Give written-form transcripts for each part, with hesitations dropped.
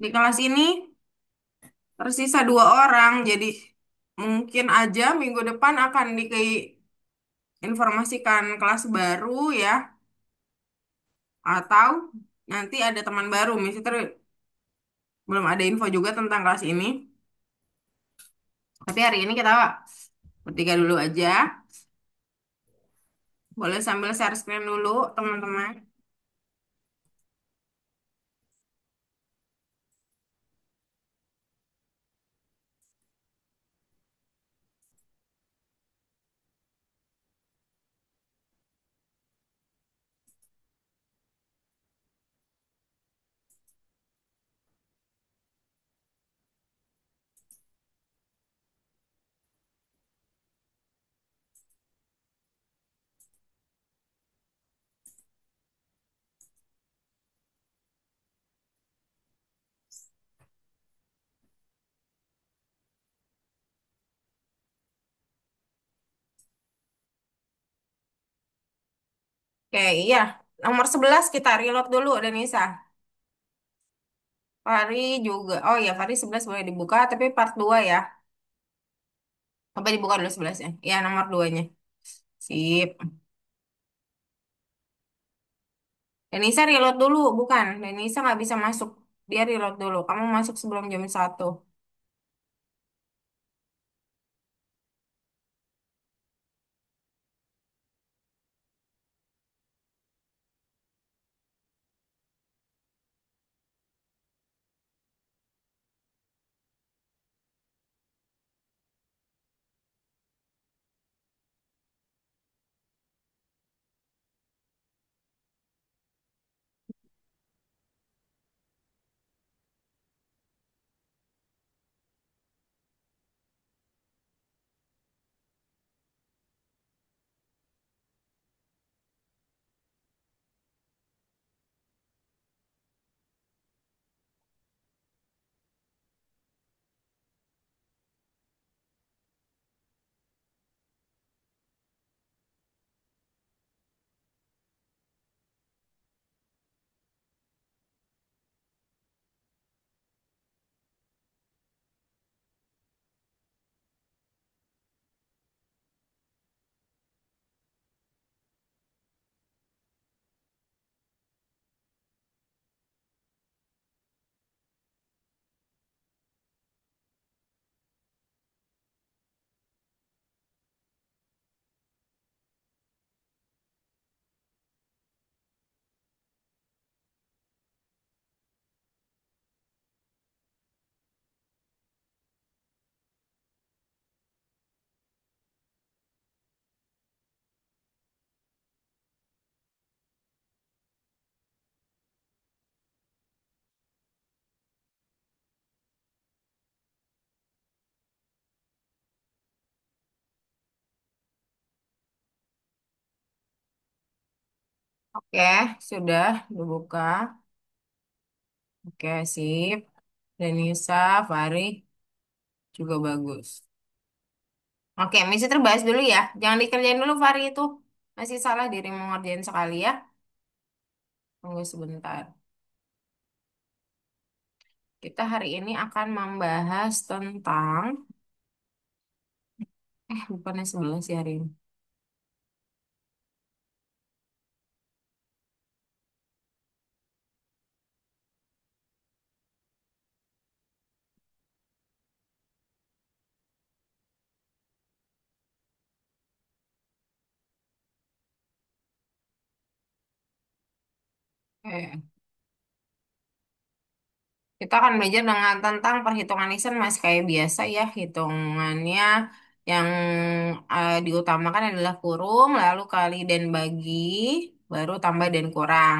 Di kelas ini tersisa dua orang, jadi mungkin aja minggu depan akan diinformasikan kelas baru ya, atau nanti ada teman baru. Misalnya belum ada info juga tentang kelas ini. Tapi hari ini kita bertiga dulu aja. Boleh sambil share screen dulu, teman-teman. Oke, iya. Nomor 11 kita reload dulu, Denisa. Fahri juga. Oh iya, Fahri 11 boleh dibuka, tapi part 2 ya. Sampai dibuka dulu 11 ya. Ya, nomor 2-nya. Sip. Denisa reload dulu, bukan. Denisa nggak bisa masuk. Dia reload dulu. Kamu masuk sebelum jam 1. Oke, sudah dibuka. Oke, sip. Denisa, Fahri juga bagus. Oke, misi terbahas dulu ya. Jangan dikerjain dulu, Fahri itu. Masih salah diri mau ngerjain sekali ya. Tunggu sebentar. Kita hari ini akan membahas tentang... bukannya 11 sih hari ini. Kita akan belajar dengan tentang perhitungan Nisan mas kayak biasa ya. Hitungannya yang diutamakan adalah kurung, lalu kali dan bagi, baru tambah dan kurang.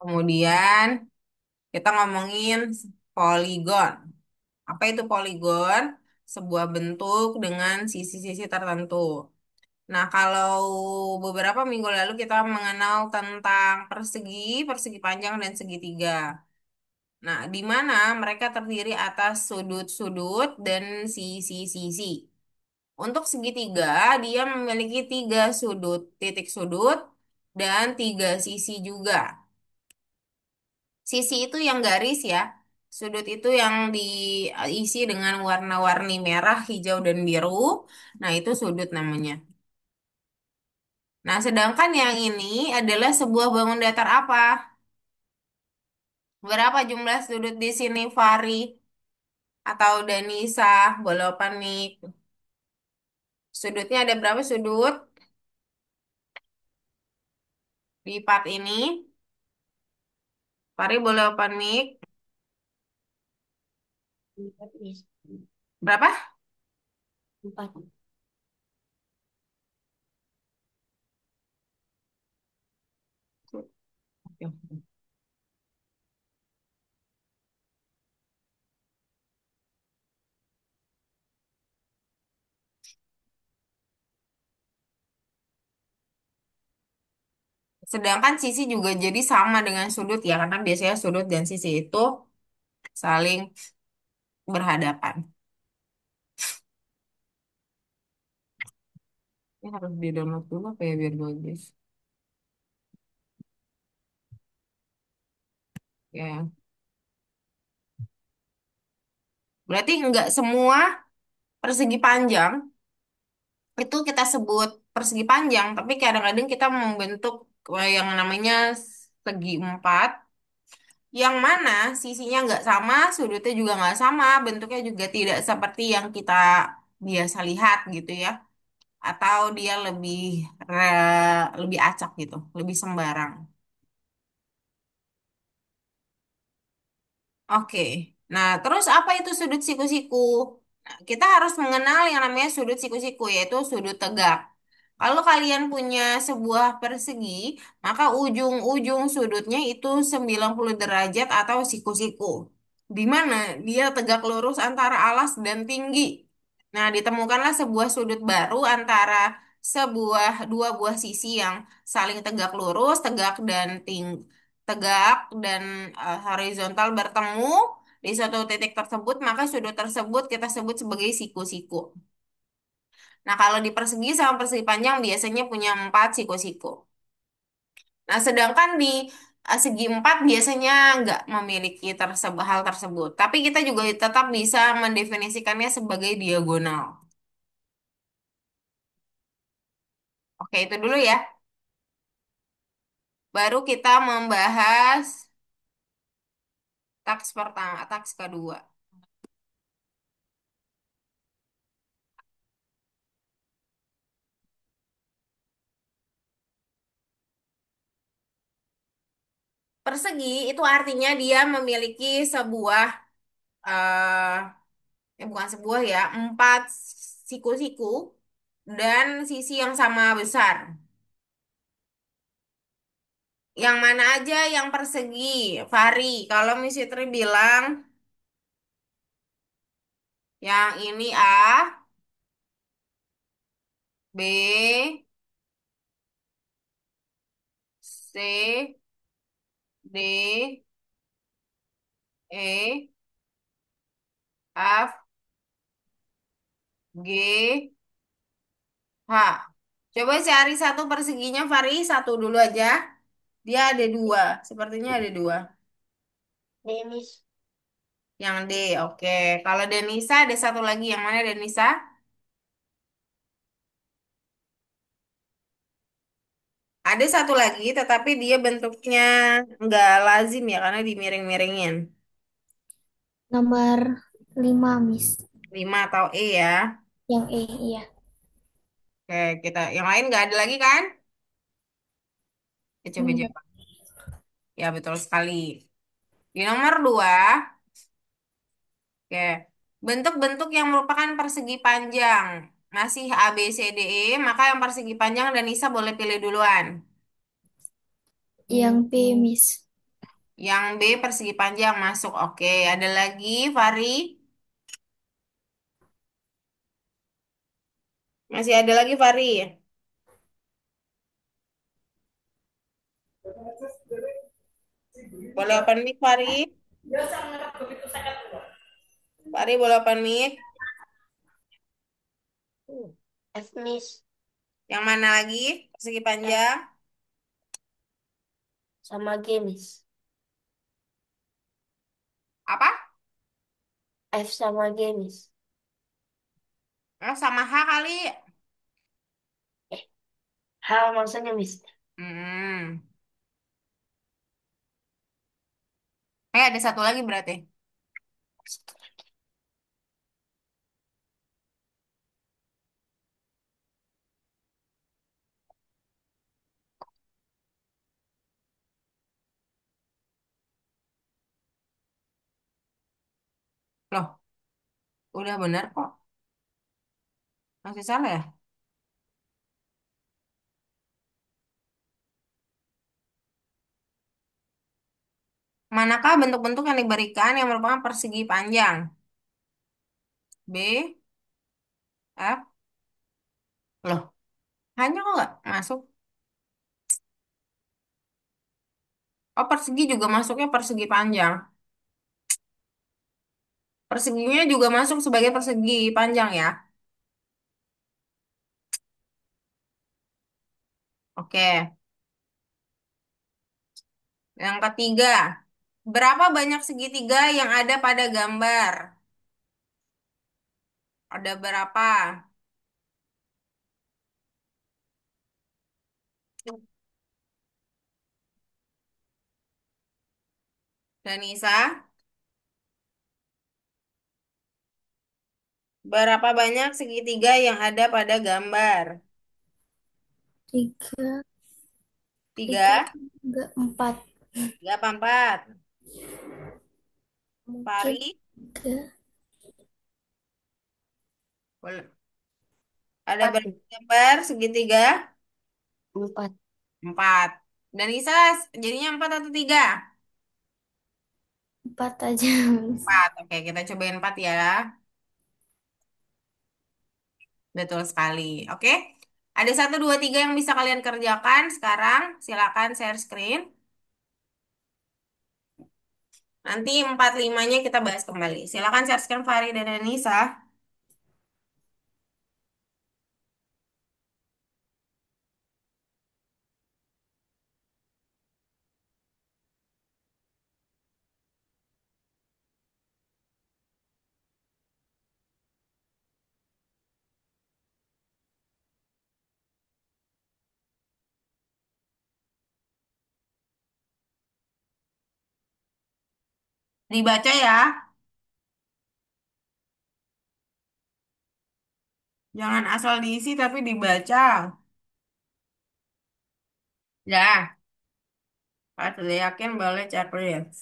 Kemudian kita ngomongin poligon. Apa itu poligon? Sebuah bentuk dengan sisi-sisi tertentu. Nah, kalau beberapa minggu lalu kita mengenal tentang persegi, persegi panjang dan segitiga. Nah, di mana mereka terdiri atas sudut-sudut dan sisi-sisi. Untuk segitiga, dia memiliki 3 sudut, titik sudut, dan 3 sisi juga. Sisi itu yang garis ya. Sudut itu yang diisi dengan warna-warni merah, hijau, dan biru. Nah, itu sudut namanya. Nah, sedangkan yang ini adalah sebuah bangun datar apa? Berapa jumlah sudut di sini, Fari? Atau Danisa, boleh panik. Sudutnya ada berapa sudut di part ini? Fari boleh panik. Empat, Miss. Berapa? 4. Sedangkan sisi juga jadi sama dengan sudut ya, karena biasanya sudut dan sisi itu saling berhadapan. Ini harus di-download dulu apa ya biar bagus. Ya, berarti nggak semua persegi panjang itu kita sebut persegi panjang, tapi kadang-kadang kita membentuk yang namanya segi empat, yang mana sisinya nggak sama, sudutnya juga nggak sama, bentuknya juga tidak seperti yang kita biasa lihat gitu ya, atau dia lebih acak gitu, lebih sembarang. Oke, nah terus apa itu sudut siku-siku? Nah, kita harus mengenal yang namanya sudut siku-siku, yaitu sudut tegak. Kalau kalian punya sebuah persegi, maka ujung-ujung sudutnya itu 90 derajat atau siku-siku. Di mana dia tegak lurus antara alas dan tinggi. Nah, ditemukanlah sebuah sudut baru antara dua buah sisi yang saling tegak lurus, tegak dan horizontal bertemu di suatu titik tersebut, maka sudut tersebut kita sebut sebagai siku-siku. Nah, kalau di persegi sama persegi panjang biasanya punya 4 siku-siku. Nah, sedangkan di segi 4 biasanya nggak memiliki hal tersebut. Tapi kita juga tetap bisa mendefinisikannya sebagai diagonal. Oke, itu dulu ya. Baru kita membahas taks pertama, taks kedua. Persegi itu artinya dia memiliki sebuah, bukan sebuah ya, 4 siku-siku dan sisi yang sama besar. Yang mana aja yang persegi, Fari? Kalau Miss Fitri bilang yang ini A, B, C, D, E, F, G, H. Coba cari satu perseginya, Fari. Satu dulu aja. Dia ada dua. Sepertinya ada dua. Demis. Yang D, oke. Kalau Denisa ada satu lagi. Yang mana Denisa? Ada satu lagi, tetapi dia bentuknya nggak lazim ya, karena dimiring-miringin. Nomor 5, Miss. 5 atau E ya. Yang E, iya. Oke, yang lain nggak ada lagi kan? Ya, coba Enggak. jawab. Ya, betul sekali. Di nomor 2, oke. Bentuk-bentuk yang merupakan persegi panjang. Masih A, B, C, D, E, maka yang persegi panjang dan Nisa boleh pilih duluan. Yang P, Miss. Yang B, persegi panjang masuk. Oke, ada lagi, Fari. Masih ada lagi, Fari. Boleh open mic, Fari. Fari, boleh open mic. F, Miss. Yang mana lagi? Persegi F panjang. sama G, Miss. F sama G, Miss. Oh, sama H kali. Eh, H maksudnya, Miss. Hmm. Ada satu lagi berarti. Loh, udah benar kok. Masih salah ya? Manakah bentuk-bentuk yang diberikan yang merupakan persegi panjang? B, F. Loh, hanya kok nggak masuk? Oh, persegi juga masuknya persegi panjang. Perseginya juga masuk sebagai persegi panjang ya. Oke. Yang ketiga, berapa banyak segitiga yang ada pada gambar? Ada berapa? Danisa, berapa banyak segitiga yang ada pada gambar? Tiga, tiga, Tiga, tiga, empat. tiga apa empat? Mungkin Pari, tiga, boleh. Ada empat, berapa Miss. gambar segitiga? Empat. Empat. Danisa, jadinya empat atau tiga? Empat aja, Miss. Empat. Oke, kita cobain empat ya. Betul sekali. Oke. Ada satu, dua, tiga yang bisa kalian kerjakan sekarang. Silakan share screen. Nanti empat limanya kita bahas kembali. Silakan share screen Fahri dan Anissa. Dibaca ya. Jangan asal diisi tapi dibaca. Ya, kalau sudah yakin boleh checklist.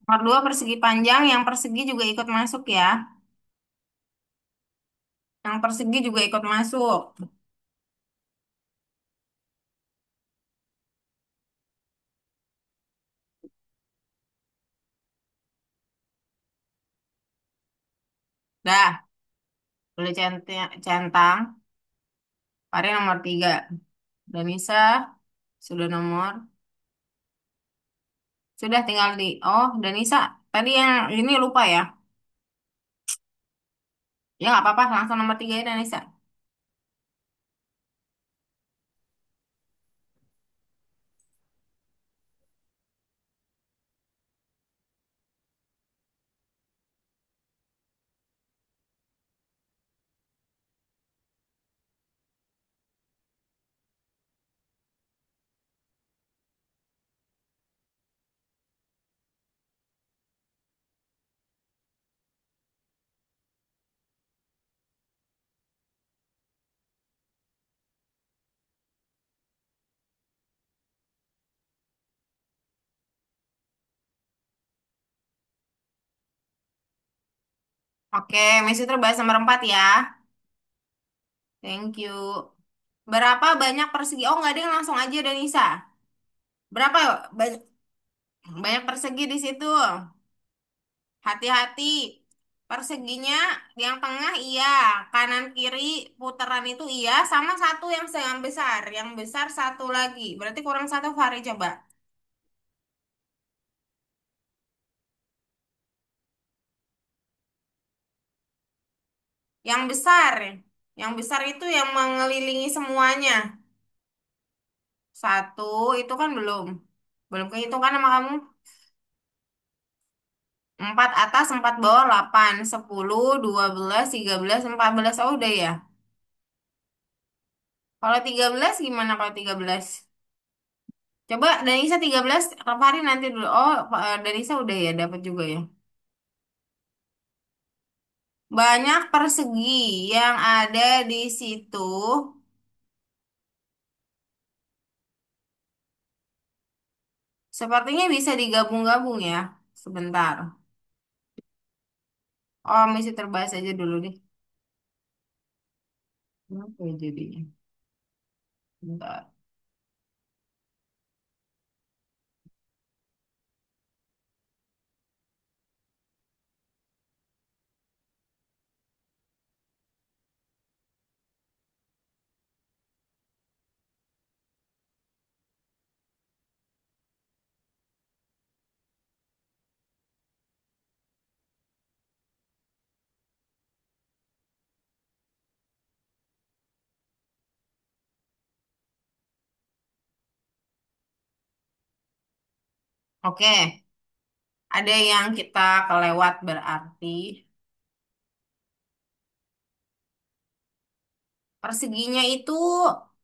Nomor dua persegi panjang, yang persegi juga ikut masuk ya. Yang persegi juga ikut masuk. Dah, boleh centang. Pari nomor tiga. Danisa, sudah nomor. Sudah tinggal di, oh Danisa, tadi yang ini lupa ya. Ya nggak apa-apa, langsung nomor tiga ya Danisa. Oke, Messi terbahas nomor 4 ya. Thank you. Berapa banyak persegi? Oh, nggak ada yang langsung aja, Danisa. Berapa? Banyak, banyak persegi di situ. Hati-hati. Perseginya yang tengah iya, kanan kiri putaran itu iya, sama satu yang besar. Yang besar satu lagi. Berarti kurang satu, Fari coba. Yang besar. Yang besar itu yang mengelilingi semuanya. Satu itu kan belum. Belum kehitung kan sama kamu. Empat atas, empat bawah, 8, 10, 12, 13, 14. Oh udah ya. Kalau 13 gimana kalau 13? Coba Danisa 13, Fahri nanti dulu. Oh, Danisa udah ya, dapat juga ya. Banyak persegi yang ada di situ. Sepertinya bisa digabung-gabung ya. Sebentar. Oh, mesti terbahas aja dulu deh. Oke, jadinya. Bentar. Oke, ada yang kita kelewat berarti. Perseginya itu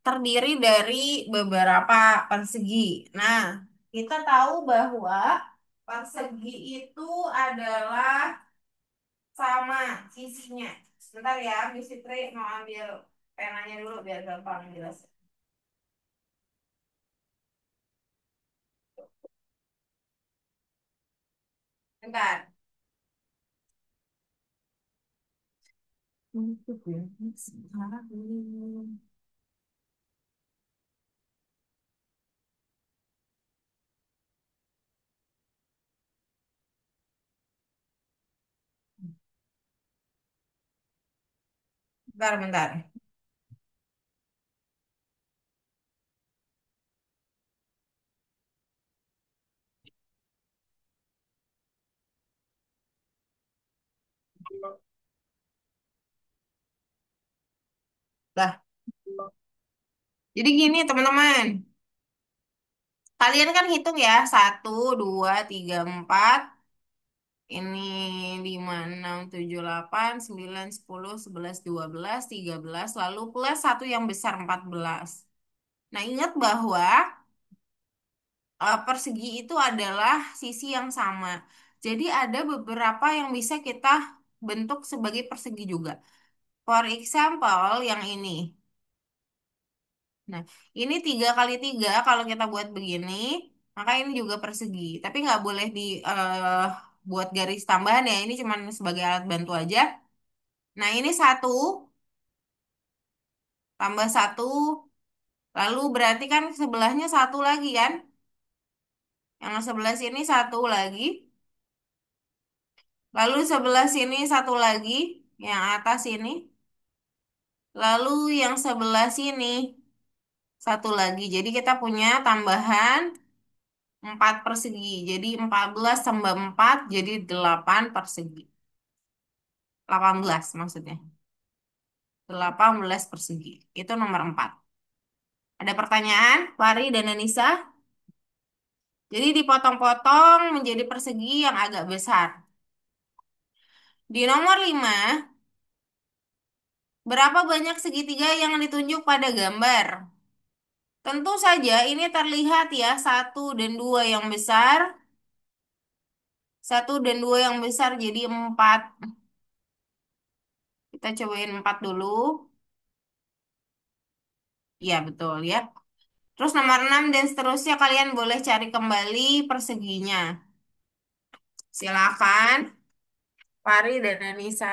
terdiri dari beberapa persegi. Nah, kita tahu bahwa persegi itu adalah sama sisinya. Sebentar ya, Miss Fitri mau ambil penanya dulu biar gampang jelas. Bentar. Bentar, bentar. Lah, jadi gini teman-teman. Kalian kan hitung ya. Satu, dua, tiga, empat. Ini 5, 6, 7, 8, 9, 10, 11, 12, 13. Lalu plus satu yang besar 14. Nah, ingat bahwa persegi itu adalah sisi yang sama. Jadi ada beberapa yang bisa kita bentuk sebagai persegi juga. For example, yang ini. Nah, ini 3 kali 3 kalau kita buat begini, maka ini juga persegi. Tapi nggak boleh di buat garis tambahan ya. Ini cuma sebagai alat bantu aja. Nah, ini satu tambah satu, lalu berarti kan sebelahnya satu lagi kan? Yang sebelah sini satu lagi, lalu sebelah sini satu lagi, yang atas ini, lalu yang sebelah sini satu lagi. Jadi kita punya tambahan 4 persegi. Jadi 14 tambah 4 jadi 8 persegi. 18 maksudnya. 18 persegi. Itu nomor 4. Ada pertanyaan, Fari dan Anissa? Jadi dipotong-potong menjadi persegi yang agak besar. Di nomor 5, berapa banyak segitiga yang ditunjuk pada gambar? Tentu saja ini terlihat ya, satu dan dua yang besar, satu dan dua yang besar jadi 4. Kita cobain 4 dulu. Iya betul ya. Terus nomor 6 dan seterusnya kalian boleh cari kembali perseginya. Silakan, Fari dan Anissa.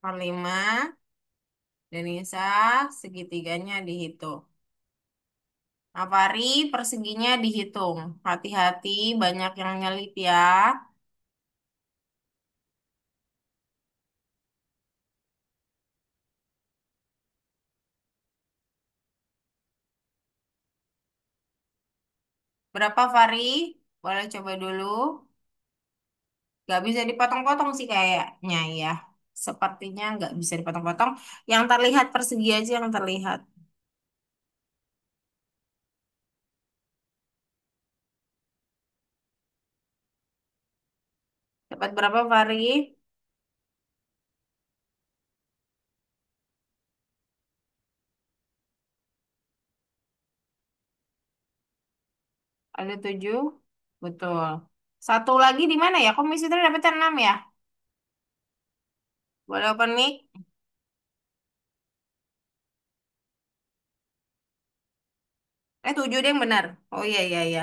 per 5. Denisa, segitiganya dihitung. Nah, Fari, perseginya dihitung. Hati-hati, banyak yang nyelip ya. Berapa, Fari? Boleh coba dulu. Gak bisa dipotong-potong sih kayaknya ya. Sepertinya nggak bisa dipotong-potong. Yang terlihat persegi aja yang terlihat. Dapat berapa, Fari? Ada 7. Betul. Satu lagi di mana ya? Komisi tadi dapat 6 ya? Boleh open mic? 7 deh yang benar. Oh iya, iya, iya.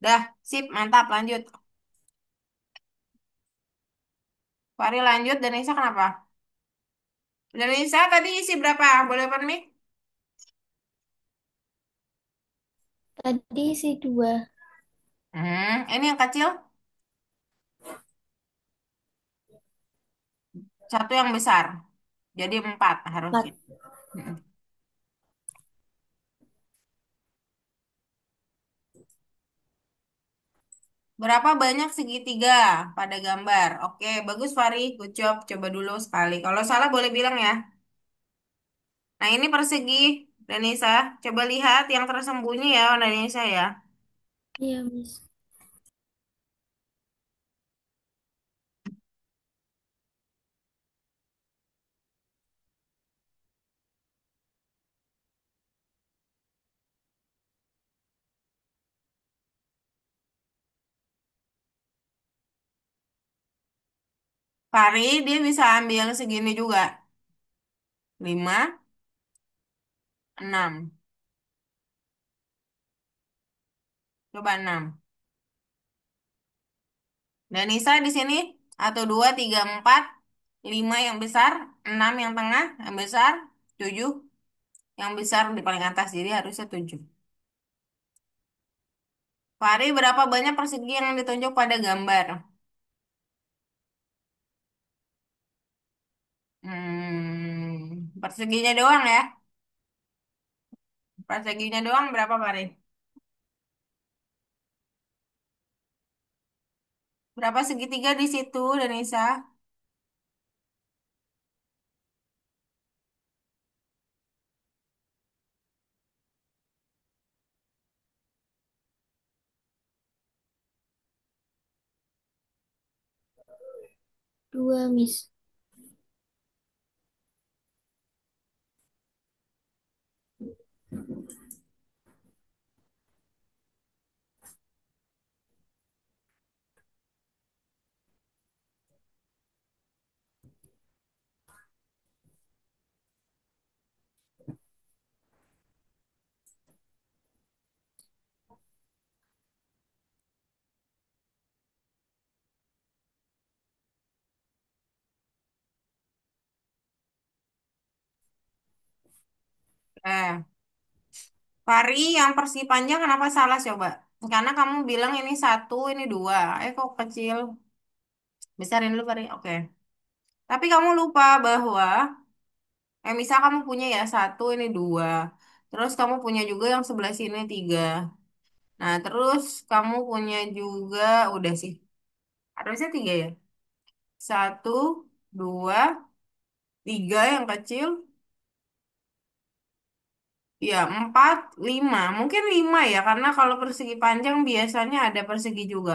Dah, sip, mantap, lanjut. Fari lanjut, dan Nisa kenapa? Dan Nisa tadi isi berapa? Boleh open mic? Tadi sih 2. Ini yang kecil, satu yang besar. Jadi 4 harusnya. 4. Mm-mm. Berapa banyak segitiga pada gambar? Oke, bagus Fari. Good job. Coba dulu sekali. Kalau salah boleh bilang ya. Nah, ini persegi, Danisa. Coba lihat yang tersembunyi ya, Danisa ya. Iya, Miss. Fari, dia bisa ambil segini juga. 5, 6. Coba 6. Danisa di sini. 1, 2, 3, 4, 5 yang besar, 6 yang tengah, yang besar, 7 yang besar di paling atas. Jadi harusnya 7. Fari, berapa banyak persegi yang ditunjuk pada gambar? Perseginya doang ya. Perseginya doang berapa, Fari? Berapa segitiga di situ, Danisa? 2, Miss. Eh, Fari, yang persegi panjang kenapa salah coba? Karena kamu bilang ini 1, ini 2. Kok kecil? Besarin dulu, Fari. Oke. Tapi kamu lupa bahwa, misal kamu punya ya 1, ini 2. Terus kamu punya juga yang sebelah sini 3. Nah, terus kamu punya juga, udah sih. Harusnya 3 ya? 1, 2, 3 yang kecil. Ya, 4, 5. Mungkin 5 ya, karena kalau persegi panjang biasanya ada persegi juga.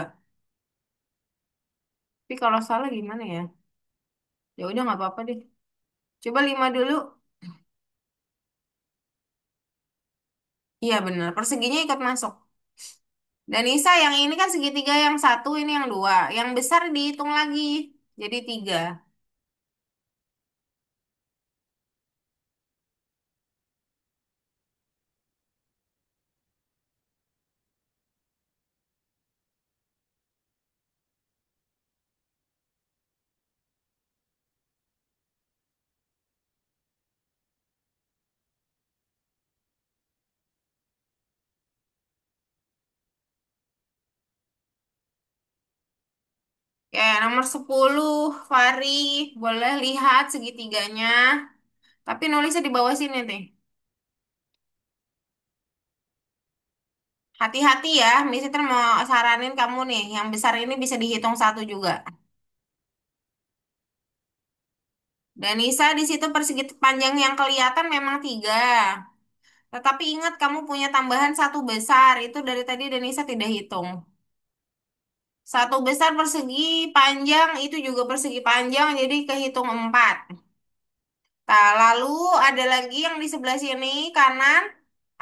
Tapi kalau salah gimana ya? Ya udah nggak apa-apa deh. Coba 5 dulu. Iya benar, perseginya ikut masuk. Dan Nisa yang ini kan segitiga yang 1, ini yang 2. Yang besar dihitung lagi. Jadi 3. Oke, nomor 10, Fari. Boleh lihat segitiganya. Tapi nulisnya di bawah sini nih. Hati-hati ya, Mister mau saranin kamu nih. Yang besar ini bisa dihitung satu juga. Dan Nisa di situ persegi panjang yang kelihatan memang tiga. Tetapi ingat kamu punya tambahan satu besar. Itu dari tadi Denisa tidak hitung. Satu besar persegi panjang itu juga persegi panjang. Jadi kehitung empat. Nah, lalu ada lagi yang di sebelah sini kanan.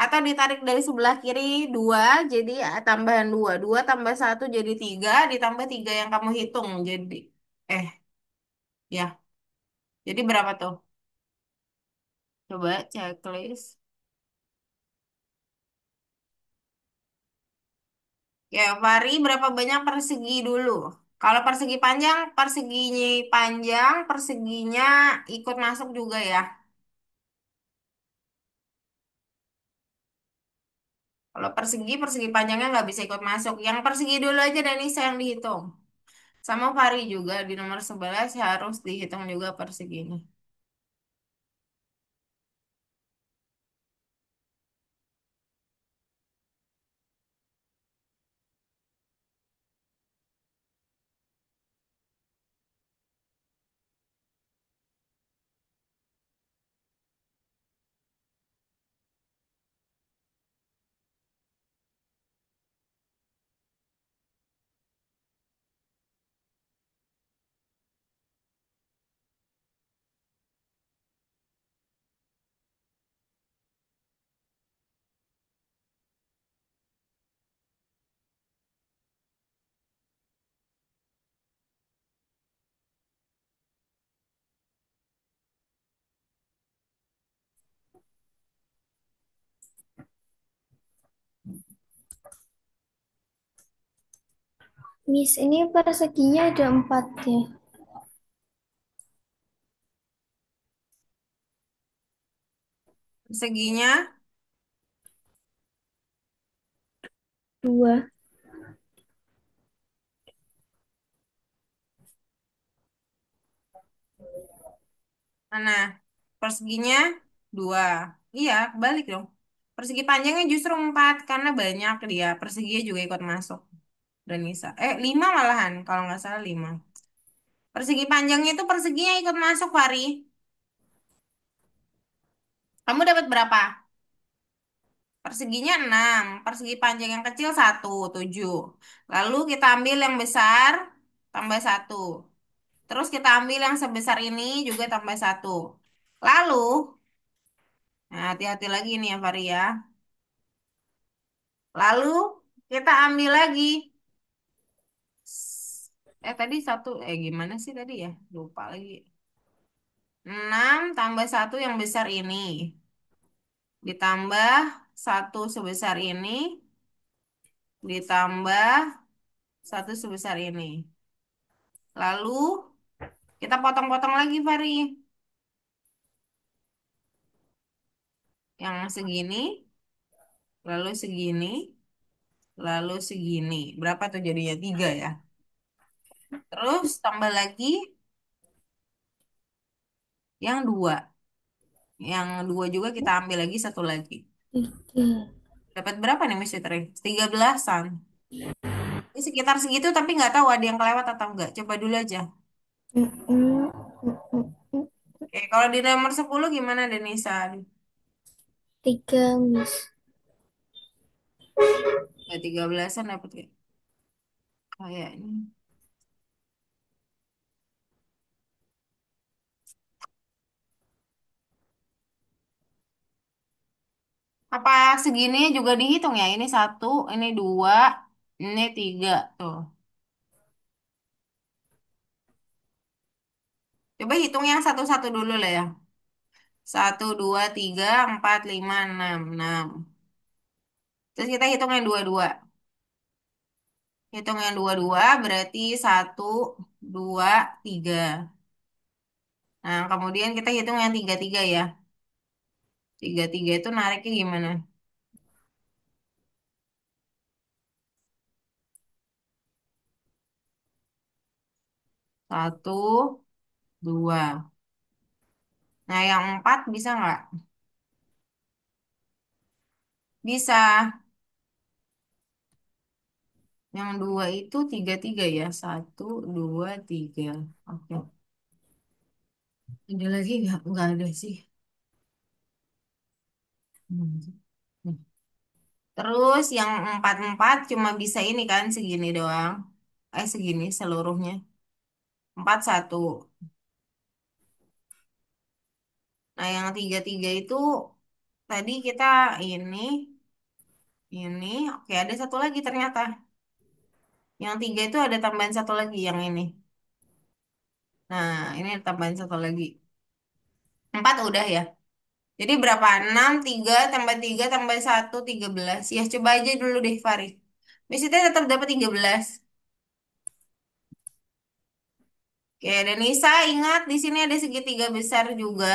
Atau ditarik dari sebelah kiri dua. Jadi ya, tambahan dua. Dua tambah satu jadi tiga. Ditambah tiga yang kamu hitung. Jadi, eh ya. Jadi berapa tuh? Coba checklist. Ya, Fari berapa banyak persegi dulu? Kalau persegi panjang, perseginya ikut masuk juga ya. Kalau persegi panjangnya nggak bisa ikut masuk. Yang persegi dulu aja dan Nisa yang dihitung. Sama Fari juga di nomor 11 harus dihitung juga perseginya. Miss, ini perseginya ada 4 ya. Perseginya 2. mana? Perseginya dua. Iya, balik dong. Persegi panjangnya justru empat karena banyak dia. Perseginya juga ikut masuk. Dan Nisa. Lima malahan kalau nggak salah lima. Persegi panjangnya itu perseginya ikut masuk, Fari. Kamu dapat berapa? Perseginya 6, persegi panjang yang kecil satu 7. Lalu kita ambil yang besar, tambah satu. Terus kita ambil yang sebesar ini juga tambah satu. Lalu, nah hati-hati lagi nih ya Fari ya. Lalu kita ambil lagi. Tadi satu, gimana sih tadi ya? Lupa lagi. 6 tambah satu yang besar ini. Ditambah satu sebesar ini. Ditambah satu sebesar ini. Lalu kita potong-potong lagi, Fari. Yang segini, lalu segini, lalu segini. Berapa tuh jadinya? Tiga ya. Terus tambah lagi yang dua. Yang dua juga kita ambil lagi satu lagi. 3. Dapat berapa nih, Miss Fitri? 13-an. Ini sekitar segitu, tapi nggak tahu ada yang kelewat atau enggak. Coba dulu aja. Oke, kalau di nomor 10 gimana, Denisa? 3, Miss. Nggak 13-an dapat ya? Kayaknya. Apa segini juga dihitung ya? Ini satu, ini dua, ini tiga. Tuh. Coba hitung yang satu-satu dulu lah ya. Satu, dua, tiga, empat, lima, enam. Enam. Terus kita hitung yang dua-dua. Hitung yang dua-dua berarti satu, dua, tiga. Nah, kemudian kita hitung yang tiga-tiga ya. Tiga-tiga itu nariknya gimana? Satu, dua. Nah, yang empat bisa nggak? Bisa. Yang dua itu tiga tiga ya. Satu, dua, tiga. Oke. Ada lagi nggak? Nggak ada sih. Hmm. Terus yang empat empat cuma bisa ini kan segini doang. Segini seluruhnya. Empat satu. Nah, yang tiga tiga itu tadi kita ini, ini. Oke, ada satu lagi ternyata. Yang tiga itu ada tambahan satu lagi yang ini. Nah, ini ada tambahan satu lagi. Empat udah ya. Jadi berapa? Enam, tiga, tambah tiga, tambah satu, 13. Ya, coba aja dulu deh, Fari. Biasanya tetap dapat 13. Oke, dan Nisa ingat di sini ada segitiga besar juga.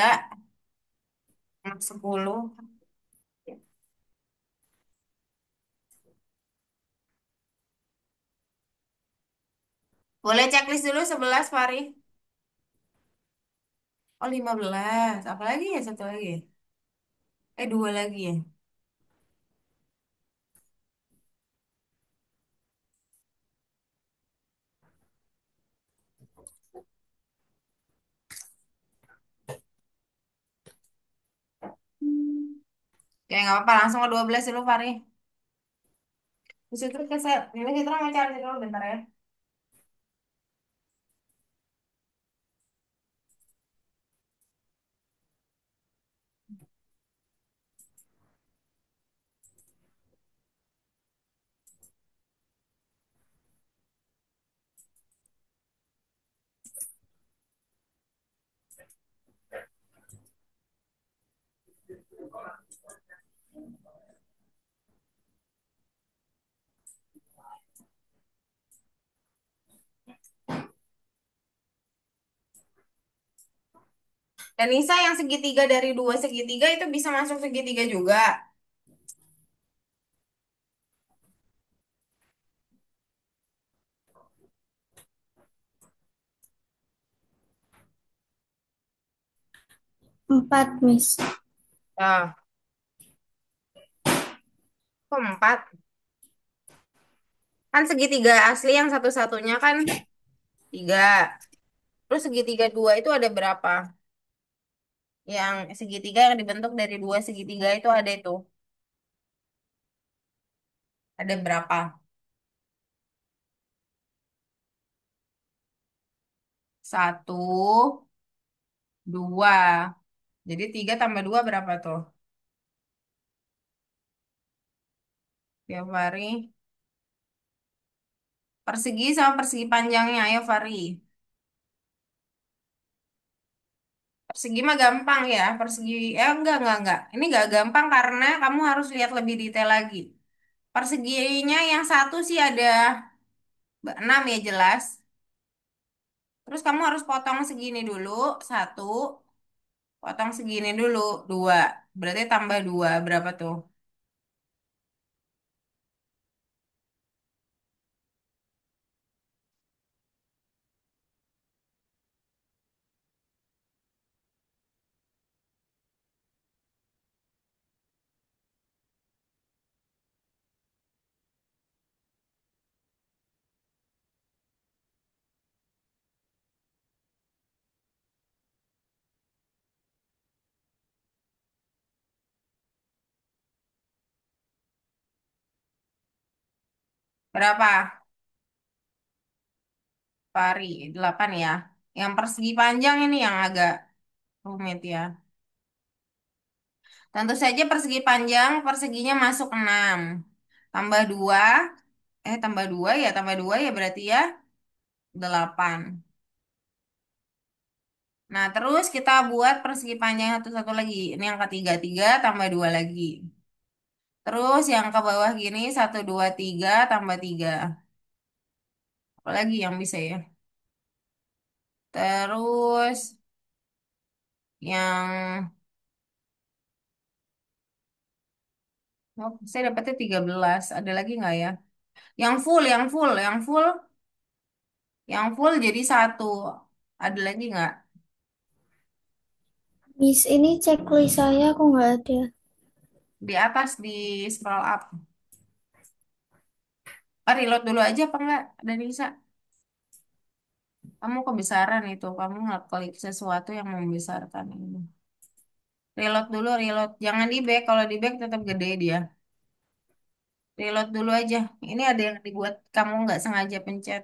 10. Boleh checklist dulu 11, Fari. Oh, 15. Apalagi ya satu lagi ya? Dua lagi ya. Hmm. Oke, nggak apa-apa. Langsung ke 12 dulu, Fari. Terus itu keset. Ini kita mau cari dulu bentar ya. Dan Nisa yang segitiga dari dua segitiga itu bisa masuk segitiga juga. 4, Miss. Ah, kok empat? Kan segitiga asli yang satu-satunya kan tiga. Terus segitiga dua itu ada berapa? Yang segitiga yang dibentuk dari dua segitiga itu ada itu. Ada berapa? Satu, dua. Jadi tiga tambah dua berapa tuh? Ya, Fari. Persegi sama persegi panjangnya, ayo Fari. Persegi mah gampang ya. Persegi, enggak. Ini enggak gampang karena kamu harus lihat lebih detail lagi. Perseginya yang satu sih ada enam ya jelas. Terus kamu harus potong segini dulu, satu. Potong segini dulu, dua. Berarti tambah dua, berapa tuh? Berapa? Pari, delapan ya. Yang persegi panjang ini yang agak rumit ya. Tentu saja persegi panjang, perseginya masuk 6. Tambah 2, tambah 2 ya berarti ya 8. Nah, terus kita buat persegi panjang satu-satu lagi. Ini yang ketiga, 3 tambah 2 lagi. Terus yang ke bawah gini, satu 2 3 tambah 3. Apa lagi yang bisa ya? Terus yang, oh, saya dapetnya 13. Ada lagi nggak ya? Yang full. Yang full jadi satu. Ada lagi nggak? Miss, ini checklist saya kok nggak ada. Di atas di scroll up. Oh, reload dulu aja apa enggak? Dan bisa. Kamu kebesaran itu. Kamu ngeklik sesuatu yang membesarkan ini. Reload dulu, reload. Jangan di back. Kalau di back tetap gede dia. Reload dulu aja. Ini ada yang dibuat kamu nggak sengaja pencet.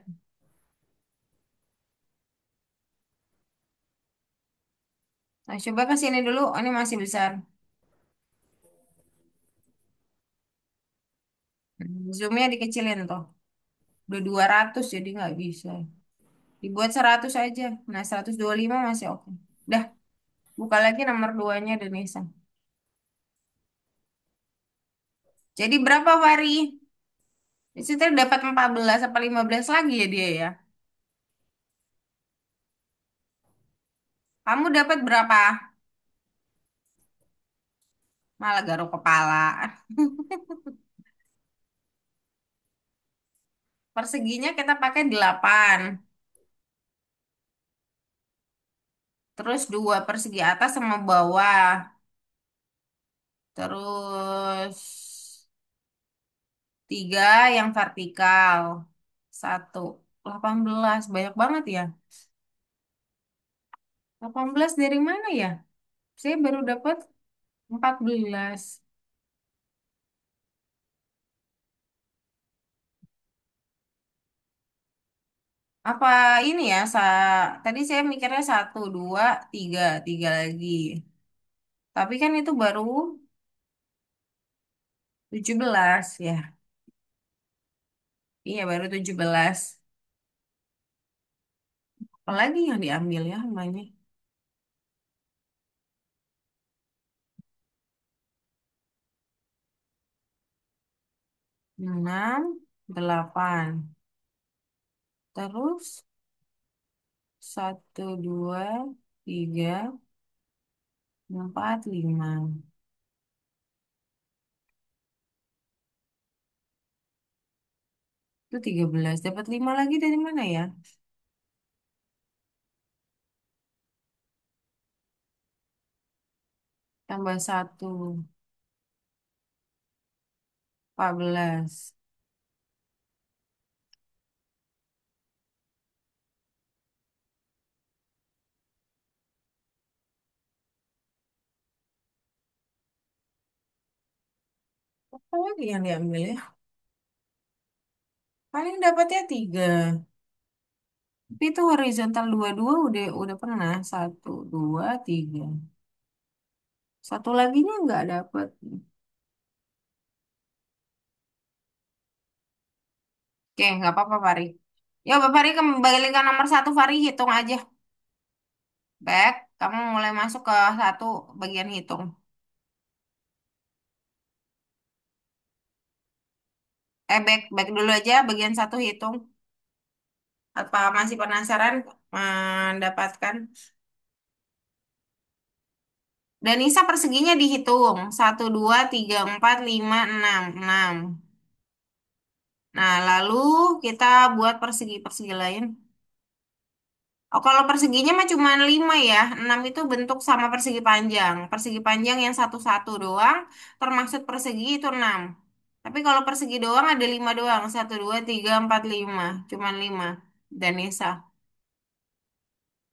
Nah, coba ke sini dulu. Oh, ini masih besar. Zoomnya dikecilin tuh. Udah 200 jadi nggak bisa. Dibuat 100 aja. Nah, 125 masih oke. Dah, buka lagi nomor duanya Denisa. Jadi berapa Fari? Di situ dapat 14 apa 15 lagi ya dia ya. Kamu dapat berapa? Malah garuk kepala. Perseginya kita pakai 8. Terus dua persegi atas sama bawah. Terus tiga yang vertikal. Satu. 18. Banyak banget ya. 18 dari mana ya? Saya baru dapat 14. Apa ini ya? Tadi saya mikirnya satu, dua, tiga, tiga lagi. Tapi kan itu baru 17 ya. Iya, baru 17. Apalagi yang diambil ya namanya? 6, 8. Terus satu, dua, tiga, empat, lima. Itu 13. Dapat 5 lagi dari mana ya? Tambah satu, 14. Apa lagi yang diambil ya? Paling dapatnya 3. Tapi itu horizontal dua-dua udah pernah. Satu, dua, tiga. Satu laginya nggak dapat. Oke, nggak apa-apa, Fari. Ya, Pak Fari kembali ke nomor satu, Fari. Hitung aja. Back, kamu mulai masuk ke satu bagian hitung. Back dulu aja, bagian satu hitung. Apa masih penasaran mendapatkan? Dan Nisa perseginya dihitung. Satu, dua, tiga, empat, lima, enam. Enam. Nah, lalu kita buat persegi-persegi lain. Oh, kalau perseginya mah cuma 5 ya. 6 itu bentuk sama persegi panjang. Persegi panjang yang satu-satu doang, termasuk persegi itu 6. Tapi kalau persegi doang ada 5 doang. Satu, dua, tiga, empat, lima. Cuman 5. Dan Nisa.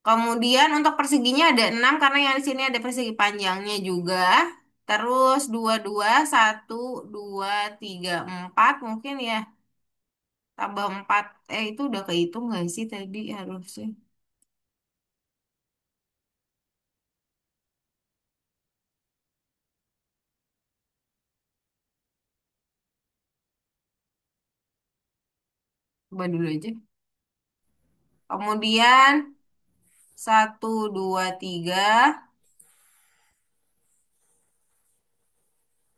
Kemudian untuk perseginya ada 6 karena yang di sini ada persegi panjangnya juga. Terus dua, dua, satu, dua, tiga, empat mungkin ya. Tambah 4. Itu udah kehitung nggak sih tadi harusnya? Coba dulu aja. Kemudian satu, dua, tiga.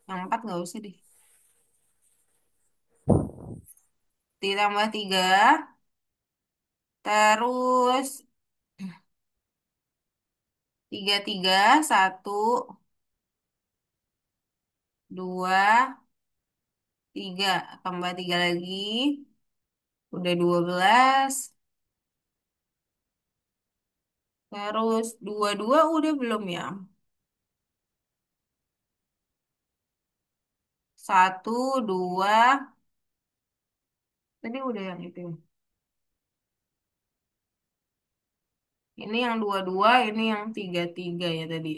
Yang empat nggak usah deh. Ditambah tiga. Terus tiga, tiga. Satu, dua, tiga. Tambah tiga lagi. Udah 12. Terus dua-dua udah belum ya? Satu, dua, tadi udah yang itu. Ini yang dua-dua, ini yang tiga-tiga ya tadi.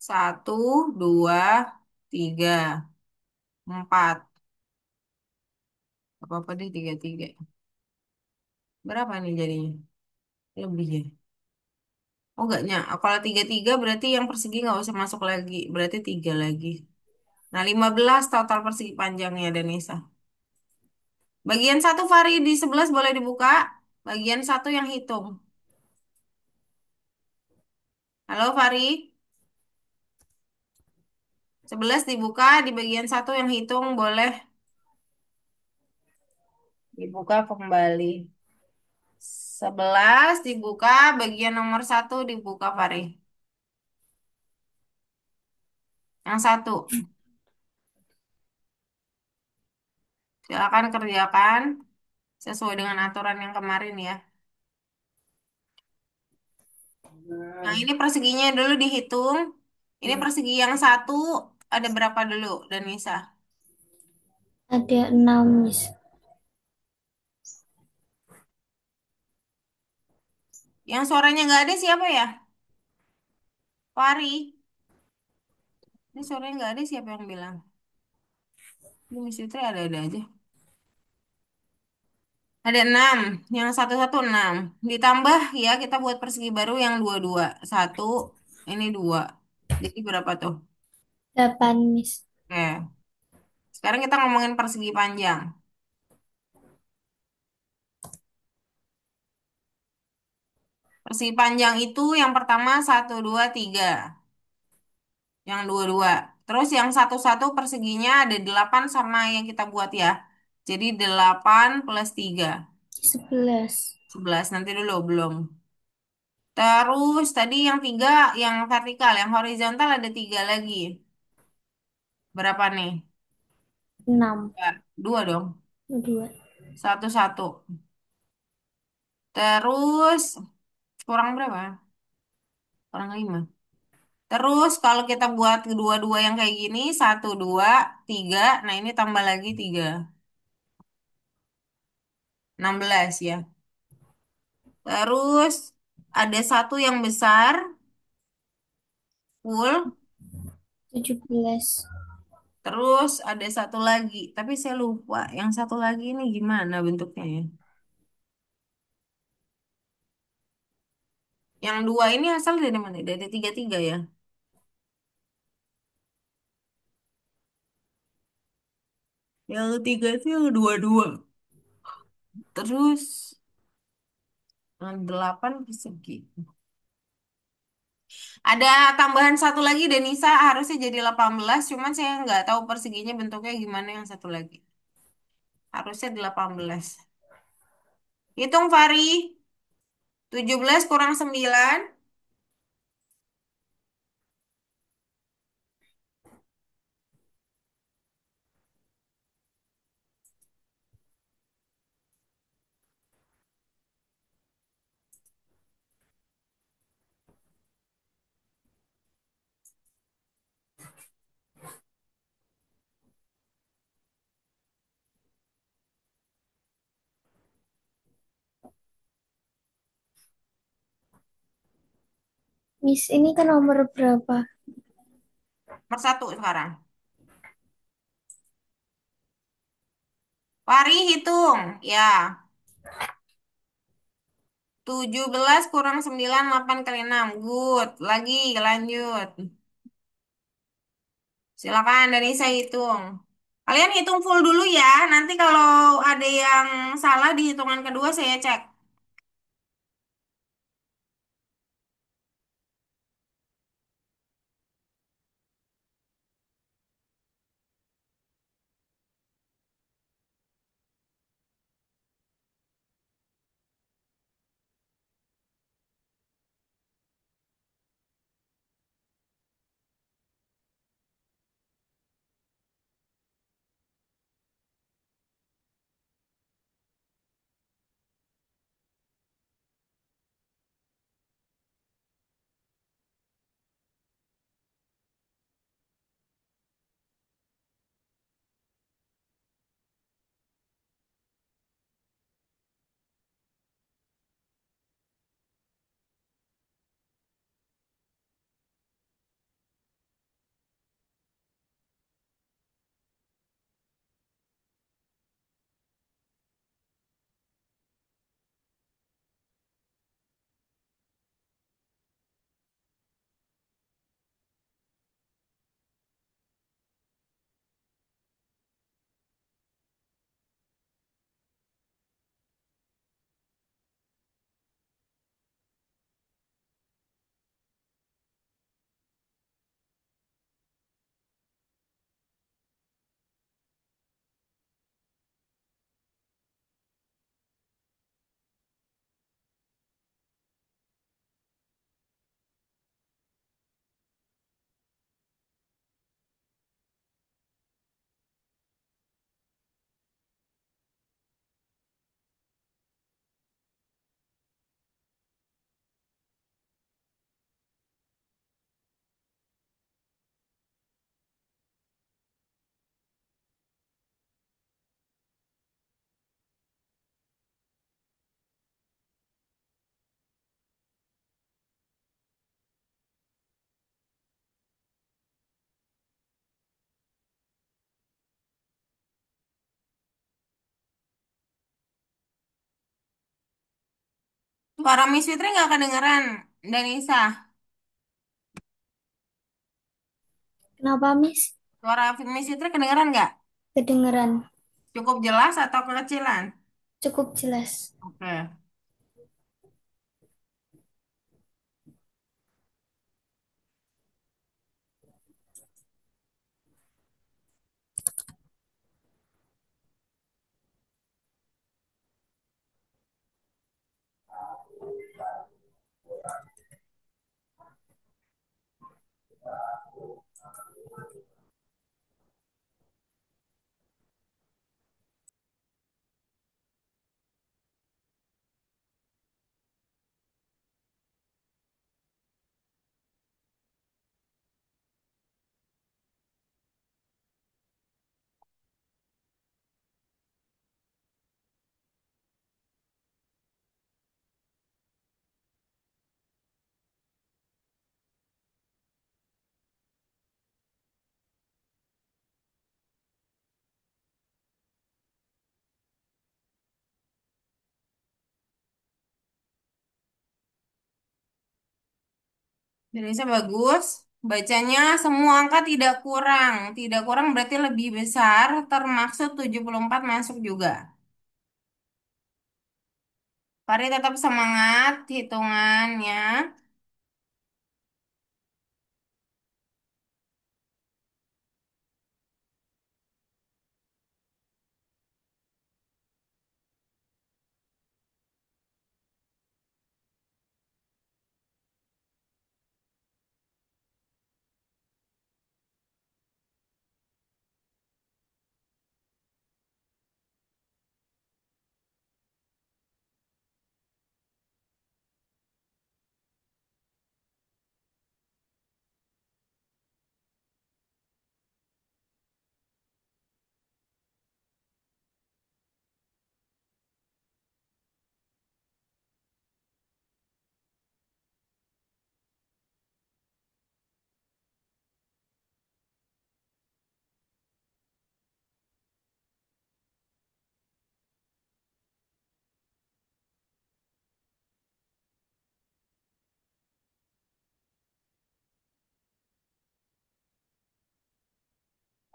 Satu, dua, tiga, empat. Apa-apa deh tiga-tiga. Berapa nih jadinya? Lebih ya? Oh enggaknya. Kalau tiga-tiga berarti yang persegi nggak usah masuk lagi. Berarti tiga lagi. Nah, 15 total persegi panjangnya Danisa. Bagian satu Fari di 11 boleh dibuka. Bagian satu yang hitung. Halo Fari. 11 dibuka di bagian satu yang hitung boleh dibuka kembali. 11 dibuka bagian nomor satu dibuka Fari. Yang satu. Silakan kerjakan sesuai dengan aturan yang kemarin ya. Yang ini perseginya dulu dihitung. Ini persegi yang satu ada berapa dulu, Danisa? Ada 6, Miss. Yang suaranya nggak ada siapa ya? Fari. Ini suaranya nggak ada siapa yang bilang? Ini Miss Fitri ada-ada aja. Ada 6. Yang satu-satu 6. Ditambah ya kita buat persegi baru yang dua-dua. Satu, ini dua. Jadi berapa tuh? 8, Miss. Oke. Sekarang kita ngomongin persegi panjang. Persegi panjang itu yang pertama satu, dua, tiga. Yang dua-dua. Terus yang satu-satu perseginya ada 8 sama yang kita buat ya. Jadi 8 plus 3. 11. 11. Nanti dulu belum. Terus tadi yang tiga yang vertikal. Yang horizontal ada tiga lagi. Berapa nih? 6. Ya, dua dong. 2. Satu-satu. Terus kurang berapa? Kurang 5. Terus kalau kita buat kedua-dua yang kayak gini. Satu, dua, tiga. Nah ini tambah lagi tiga. 16 ya. Terus ada satu yang besar, full. 17. Terus ada satu lagi, tapi saya lupa. Yang satu lagi ini gimana bentuknya ya? Yang dua ini asal dari mana? Dari tiga-tiga ya? Yang tiga itu yang dua-dua. Terus yang 8 persegi. Ada tambahan satu lagi, Denisa harusnya jadi 18. Cuman saya nggak tahu perseginya bentuknya gimana yang satu lagi. Harusnya 18. Hitung Fari. 17 kurang 9. Miss, ini kan nomor berapa? Nomor satu sekarang. Fari hitung. Ya. 17 kurang 9 8 kali 6. Good. Lagi lanjut. Silakan dari saya hitung. Kalian hitung full dulu ya. Nanti kalau ada yang salah di hitungan kedua saya cek. Suara Miss Fitri nggak kedengeran, Danisa. Kenapa, Miss? Suara Miss Fitri kedengeran nggak? Kedengeran. Cukup jelas atau kekecilan? Cukup jelas. Oke. Danisa bagus. Bacanya semua angka tidak kurang. Tidak kurang berarti lebih besar, termaksud 74 masuk juga. Fari tetap semangat hitungannya.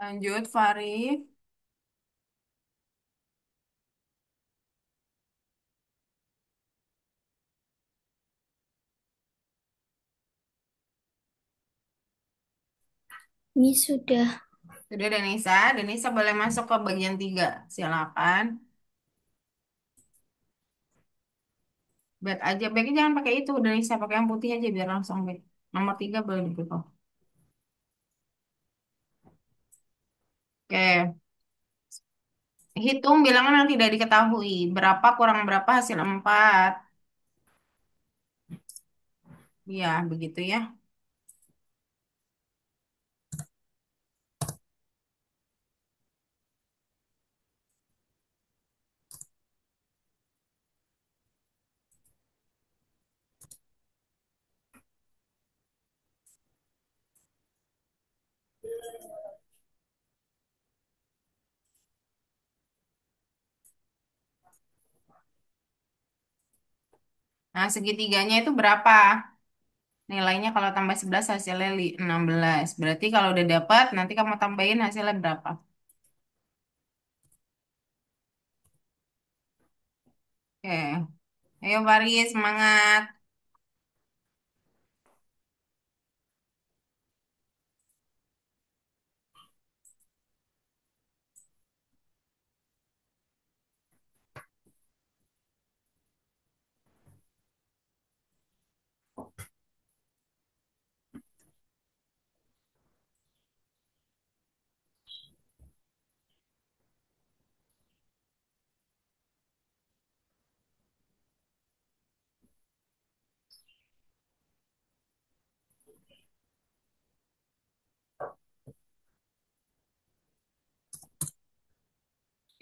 Lanjut, Fari. Miss sudah. Sudah Danisa. Danisa boleh masuk ke bagian 3. Silakan. Back aja. Backnya jangan pakai itu. Danisa pakai yang putih aja biar langsung back. Nomor 3 boleh dibuka. Oke. Hitung bilangan yang tidak diketahui. Berapa kurang berapa hasil 4. Ya, begitu ya. Nah, segitiganya itu berapa? Nilainya kalau tambah 11 hasilnya 16. Berarti kalau udah dapat, nanti kamu tambahin hasilnya berapa? Oke. Ayo, Fari, semangat.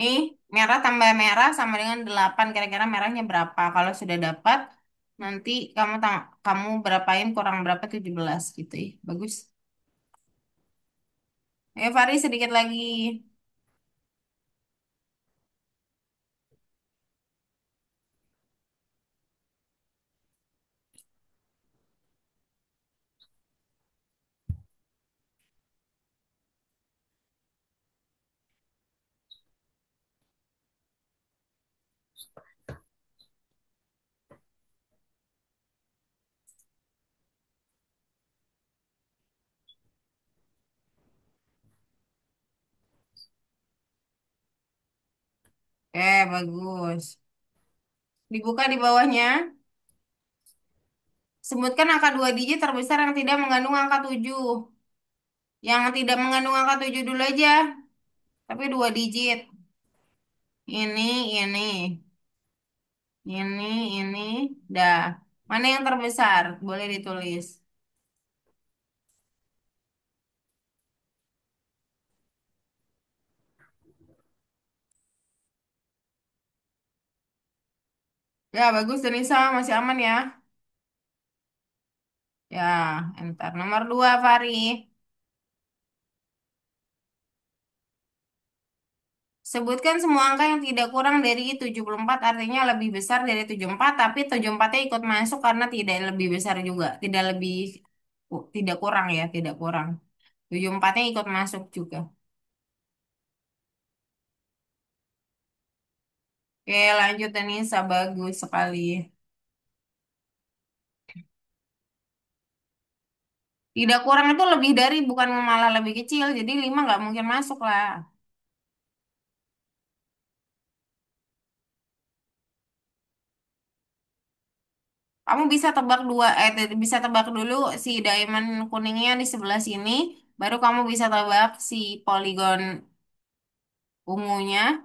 Nih, merah tambah merah sama dengan 8. Kira-kira merahnya berapa? Kalau sudah dapat, nanti kamu berapain kurang berapa 17 gitu ya. Bagus. Ayo, Fari, sedikit lagi. Bagus. Dibuka di bawahnya. Sebutkan angka dua digit terbesar yang tidak mengandung angka 7. Yang tidak mengandung angka 7 dulu aja. Tapi dua digit. Ini, ini, ini. Dah. Mana yang terbesar? Boleh ditulis. Ya, bagus Denisa. Masih aman ya. Ya, enter. Nomor dua, Fari. Sebutkan semua angka yang tidak kurang dari 74, artinya lebih besar dari 74, tapi 74-nya ikut masuk karena tidak lebih besar juga. Tidak lebih, tidak kurang ya, tidak kurang. 74-nya ikut masuk juga. Oke, lanjut Denisa. Bagus sekali. Tidak kurang itu lebih dari, bukan malah lebih kecil. Jadi 5 nggak mungkin masuk lah. Kamu bisa tebak bisa tebak dulu si diamond kuningnya di sebelah sini. Baru kamu bisa tebak si poligon ungunya.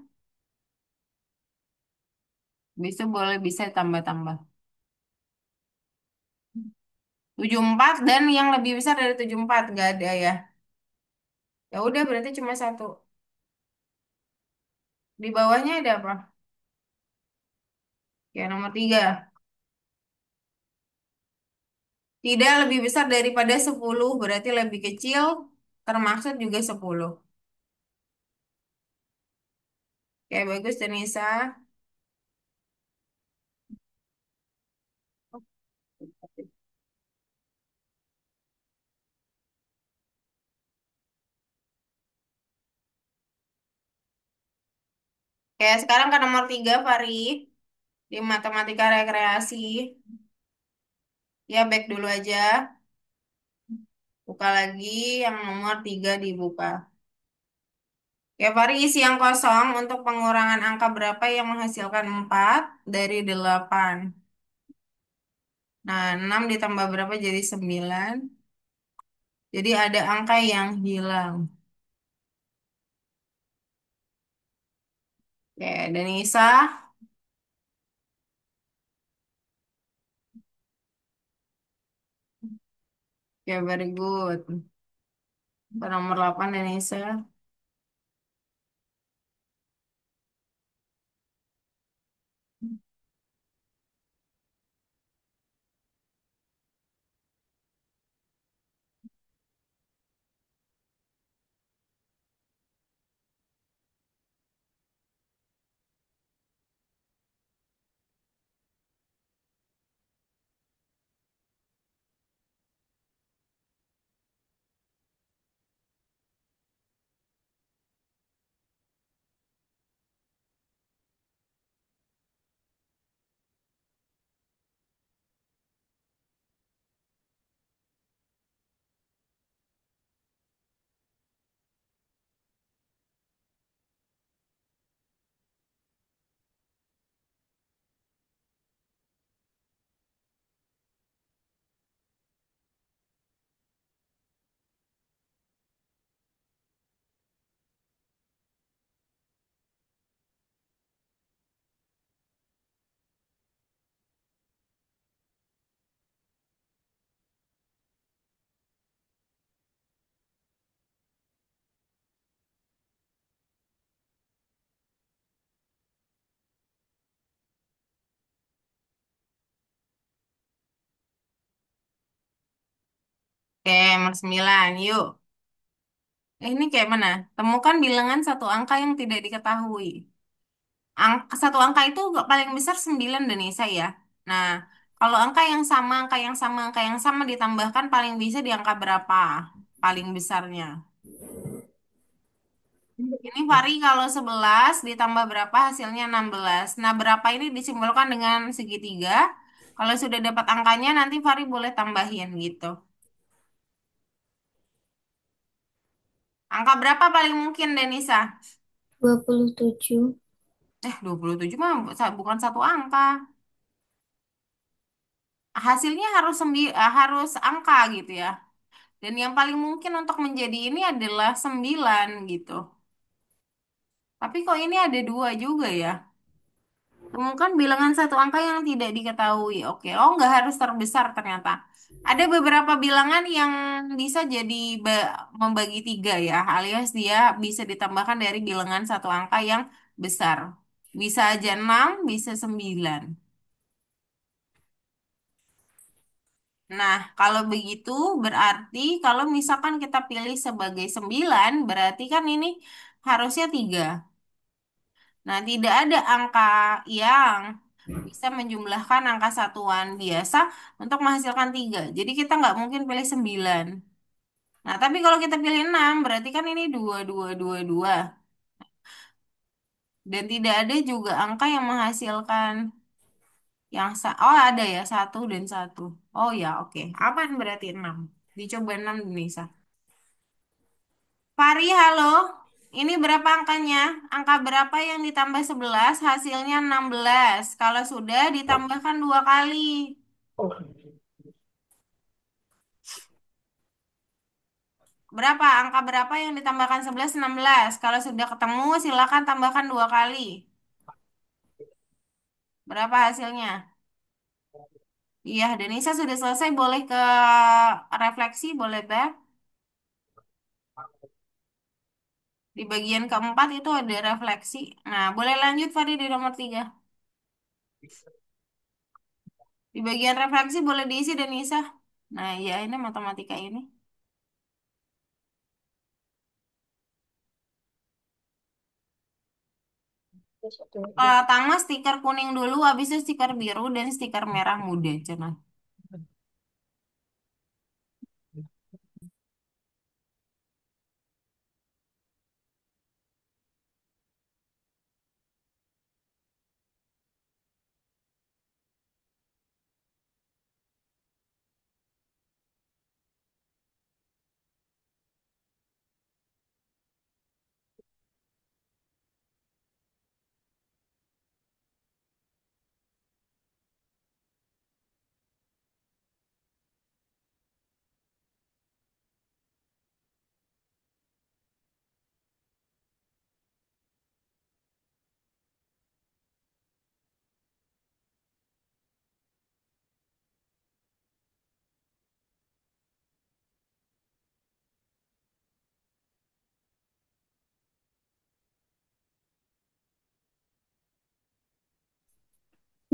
Bisa boleh bisa tambah-tambah. 74 dan yang lebih besar dari 74 nggak ada ya. Ya udah berarti cuma satu. Di bawahnya ada apa? Ya nomor 3. Tidak lebih besar daripada 10 berarti lebih kecil. Termaksud juga 10. Oke bagus Denisa. Oke sekarang ke nomor 3 Fari. Di matematika rekreasi. Ya back dulu aja. Buka lagi yang nomor 3 dibuka. Ya, Fari isi yang kosong untuk pengurangan angka berapa yang menghasilkan 4 dari 8. Nah, 6 ditambah berapa jadi 9. Jadi ada angka yang hilang. Oke, Denisa. Ya, very good. Ke nomor 8 Denisa. Oke, nomor 9. Yuk. Ini kayak mana? Temukan bilangan satu angka yang tidak diketahui. Satu angka itu gak paling besar 9 Denisa ya. Nah, kalau angka yang sama, angka yang sama, angka yang sama ditambahkan paling bisa di angka berapa? Paling besarnya. Ini Fari kalau 11 ditambah berapa hasilnya 16. Nah, berapa ini disimbolkan dengan segitiga. Kalau sudah dapat angkanya nanti Fari boleh tambahin gitu. Angka berapa paling mungkin Denisa? 27. 27 mah bukan satu angka. Hasilnya harus angka gitu ya. Dan yang paling mungkin untuk menjadi ini adalah 9 gitu. Tapi kok ini ada dua juga ya? Temukan bilangan satu angka yang tidak diketahui. Oke, oh nggak harus terbesar ternyata. Ada beberapa bilangan yang bisa jadi membagi tiga ya, alias dia bisa ditambahkan dari bilangan satu angka yang besar. Bisa aja 6, bisa 9. Nah, kalau begitu berarti kalau misalkan kita pilih sebagai 9, berarti kan ini harusnya 3. Nah, tidak ada angka yang bisa menjumlahkan angka satuan biasa untuk menghasilkan 3. Jadi kita nggak mungkin pilih 9. Nah, tapi kalau kita pilih 6, berarti kan ini 2, 2, 2, 2. Dan tidak ada juga angka yang menghasilkan oh ada ya, 1 dan 1. Oh ya, oke. Aman berarti 6. Dicoba 6 Nisa. Fari, halo. Ini berapa angkanya? Angka berapa yang ditambah 11 hasilnya 16. Kalau sudah ditambahkan 2 kali. Berapa? Angka berapa yang ditambahkan 11 16? Kalau sudah ketemu silakan tambahkan 2 kali. Berapa hasilnya? Iya, Denisa sudah selesai. Boleh ke refleksi, boleh back. Di bagian keempat itu ada refleksi. Nah, boleh lanjut Fadi di nomor 3. Di bagian refleksi boleh diisi Denisa. Nah, iya ini matematika ini. Pertama stiker kuning dulu, habis itu stiker biru dan stiker merah muda. Coba.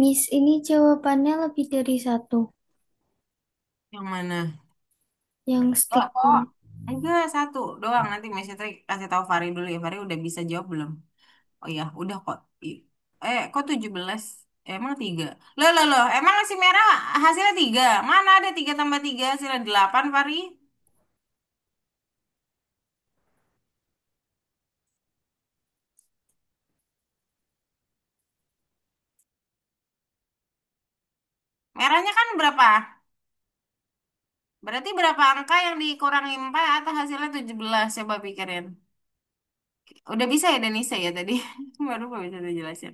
Miss, ini jawabannya lebih dari satu. Yang mana? Yang Oh, oh, stiker. enggak satu doang. Nanti Mesya kasih tahu Fari dulu ya. Fari udah bisa jawab belum? Oh ya, udah kok. Kok 17? Emang 3? Loh. Emang si merah hasilnya 3? Mana ada 3 tambah 3 hasilnya 8, Fari? Merahnya kan berapa? Berarti berapa angka yang dikurangi 4 atau hasilnya 17? Coba pikirin. Udah bisa ya Denisa ya tadi? Baru gak bisa dijelasin.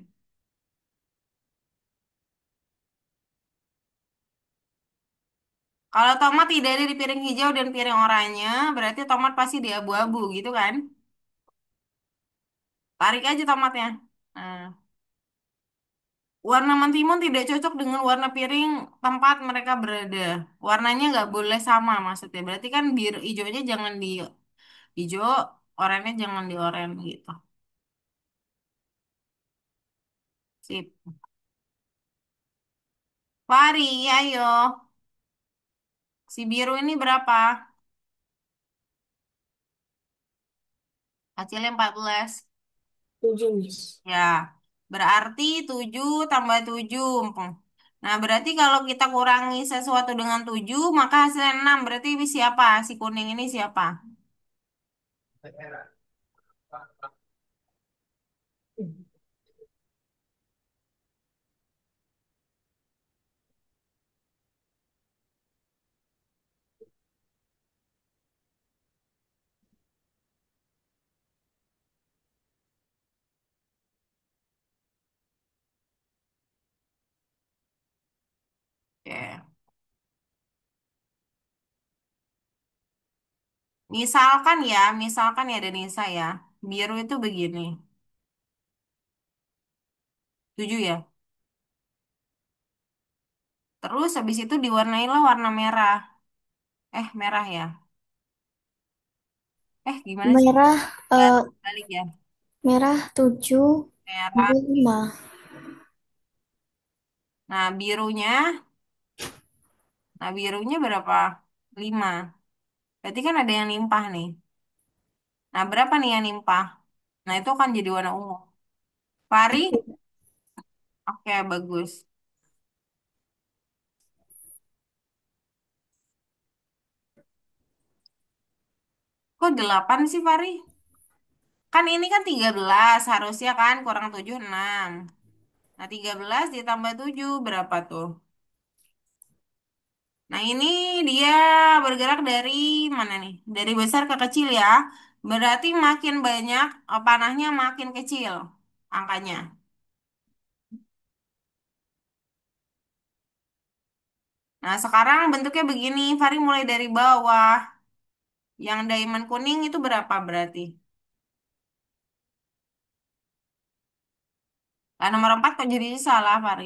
Kalau tomat tidak ada di piring hijau dan piring oranye, berarti tomat pasti di abu-abu gitu kan? Tarik aja tomatnya. Nah, warna mentimun tidak cocok dengan warna piring tempat mereka berada. Warnanya nggak boleh sama maksudnya. Berarti kan biru hijaunya jangan di hijau, oranye jangan di oranye gitu. Sip. Fari, ayo. Si biru ini berapa? Hasilnya 14. 7, Miss. Ya, berarti 7 tambah 7. Nah, berarti kalau kita kurangi sesuatu dengan 7, maka hasilnya 6. Berarti ini siapa? Si kuning ini siapa? Oke. Misalkan ya Denisa ya, biru itu begini. 7 ya. Terus habis itu diwarnailah warna merah. Merah ya. Gimana sih? Merah, Balik, eh, balik ya. merah 7, Merah. biru 5. Nah, birunya berapa? 5. Berarti kan ada yang nimpah nih. Nah, berapa nih yang nimpah? Nah, itu kan jadi warna ungu. Pari? Oke, bagus. Kok 8 sih, Pari? Kan ini kan 13, harusnya kan kurang 7 6. Nah, 13 ditambah 7 berapa tuh? Nah, ini dia bergerak dari mana nih? Dari besar ke kecil ya. Berarti makin banyak, panahnya makin kecil angkanya. Nah, sekarang bentuknya begini. Fari mulai dari bawah. Yang diamond kuning itu berapa berarti? Nah, nomor 4 kok jadi salah, Fari?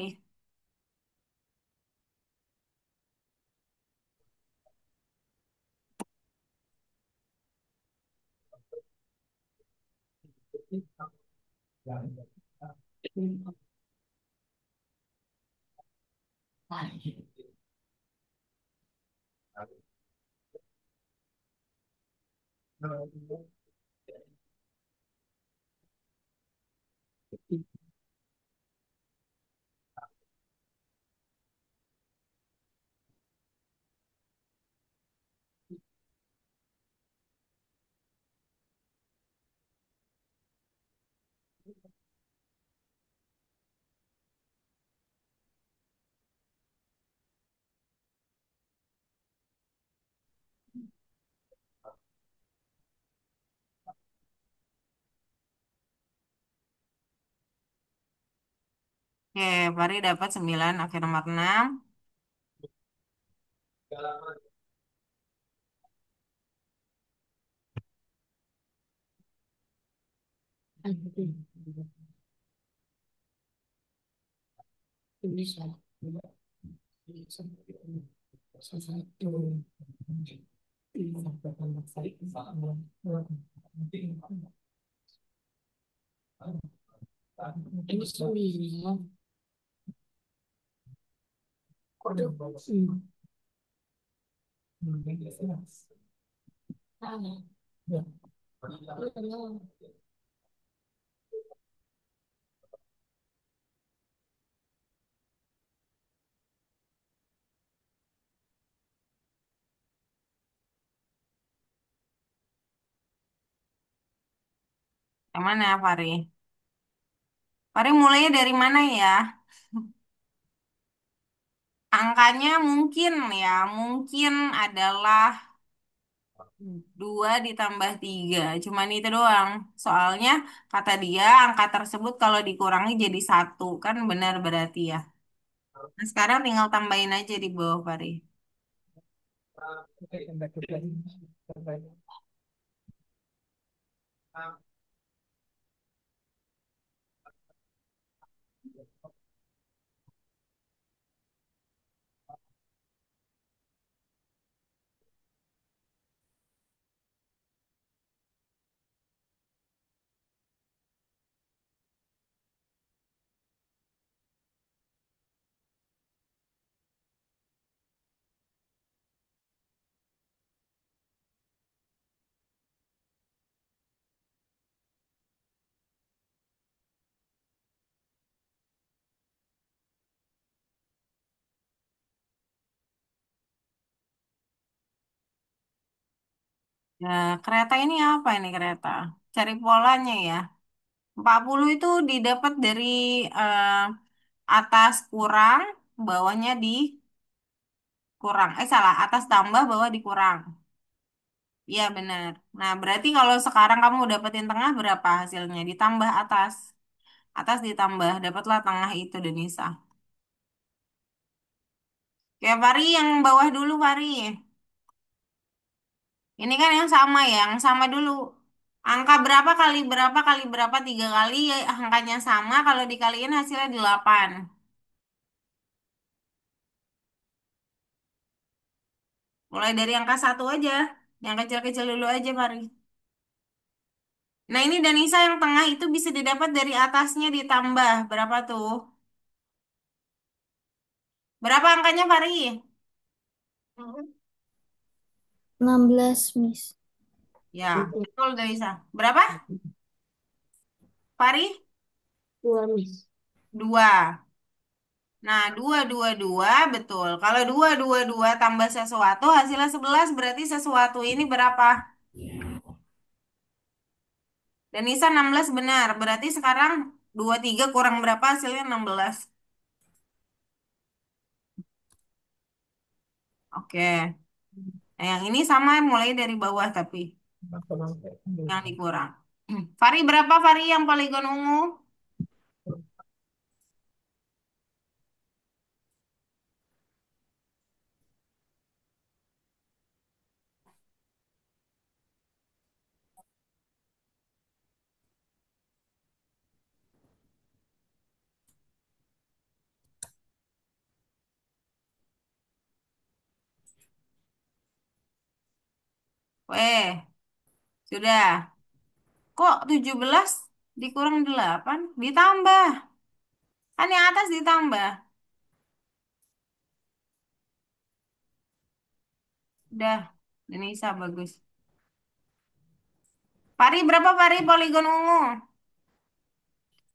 Oke, Fari dapat 9. Oke, nomor 6. Yang mana, Fari? Fari mulainya dari mana ya? Angkanya mungkin ya, mungkin adalah 2 ditambah 3. Cuman itu doang. Soalnya kata dia angka tersebut kalau dikurangi jadi 1. Kan benar berarti ya. Nah, sekarang tinggal tambahin aja di bawah, Fari. Nah, kereta ini apa ini kereta? Cari polanya ya. 40 itu didapat dari eh, atas kurang, bawahnya dikurang. Salah, atas tambah, bawah dikurang. Iya benar. Nah, berarti kalau sekarang kamu dapetin tengah berapa hasilnya? Ditambah atas. Atas ditambah, dapatlah tengah itu Denisa. Kayak Fari yang bawah dulu Fari. Ini kan yang sama ya, yang sama dulu. Angka berapa kali berapa 3 kali ya angkanya sama kalau dikaliin hasilnya 8. Mulai dari angka 1 aja. Yang kecil-kecil dulu aja Fari. Nah ini Danisa yang tengah itu bisa didapat dari atasnya ditambah. Berapa tuh? Berapa angkanya Fari? 16, Miss. Ya, betul Danisa. Berapa? Fari? Dua, Miss. 2. Nah, dua, betul. Kalau dua tambah sesuatu, hasilnya 11 berarti sesuatu ini berapa? Dan Nisa 16 benar. Berarti sekarang 23 kurang berapa hasilnya 16. Oke. Nah, yang ini sama mulai dari bawah tapi yang dikurang. Fari berapa Fari yang poligon ungu? Weh, sudah. Kok 17 dikurang 8 ditambah? Kan yang atas ditambah. Udah, Denisa bagus. Fari berapa Fari poligon ungu?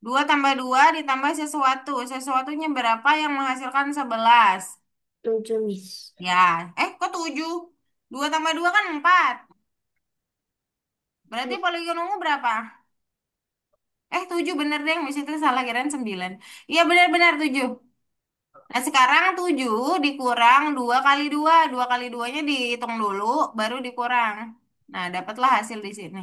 2 tambah 2 ditambah sesuatu. Sesuatunya berapa yang menghasilkan 11? 7, Miss. Ya, kok 7? 2 tambah 2 kan 4. Berarti poligon ungu berapa? 7 bener deh. Miss itu salah kirain 9. Iya benar-benar 7. Nah sekarang 7 dikurang 2 kali 2. 2 kali 2-nya dihitung dulu, baru dikurang. Nah, dapatlah hasil di sini.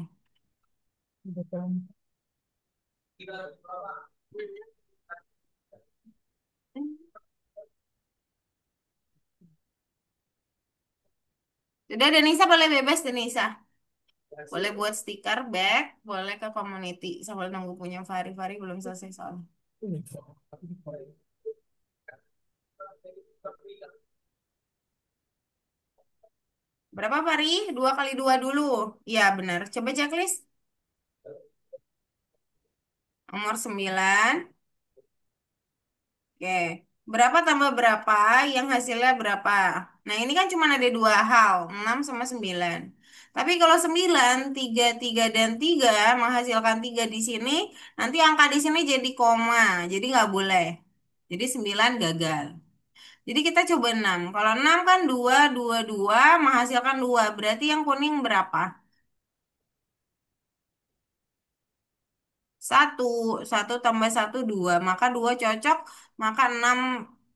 Sudah, Denisa boleh bebas, Denisa. Boleh buat stiker, back, boleh ke community. Sambil nunggu punya Fari. Fari belum selesai soalnya. Berapa Fari? 2 kali 2 dulu. Iya, benar. Coba checklist. Nomor 9. Oke. Berapa tambah berapa yang hasilnya berapa? Nah, ini kan cuma ada dua hal, 6 sama 9. Tapi kalau 9, 3, 3, dan 3 menghasilkan 3 di sini, nanti angka di sini jadi koma. Jadi nggak boleh. Jadi 9 gagal. Jadi kita coba 6. Kalau 6 kan 2, 2, 2 menghasilkan 2. Berarti yang kuning berapa? Satu, satu tambah satu dua, maka 2 cocok, maka 6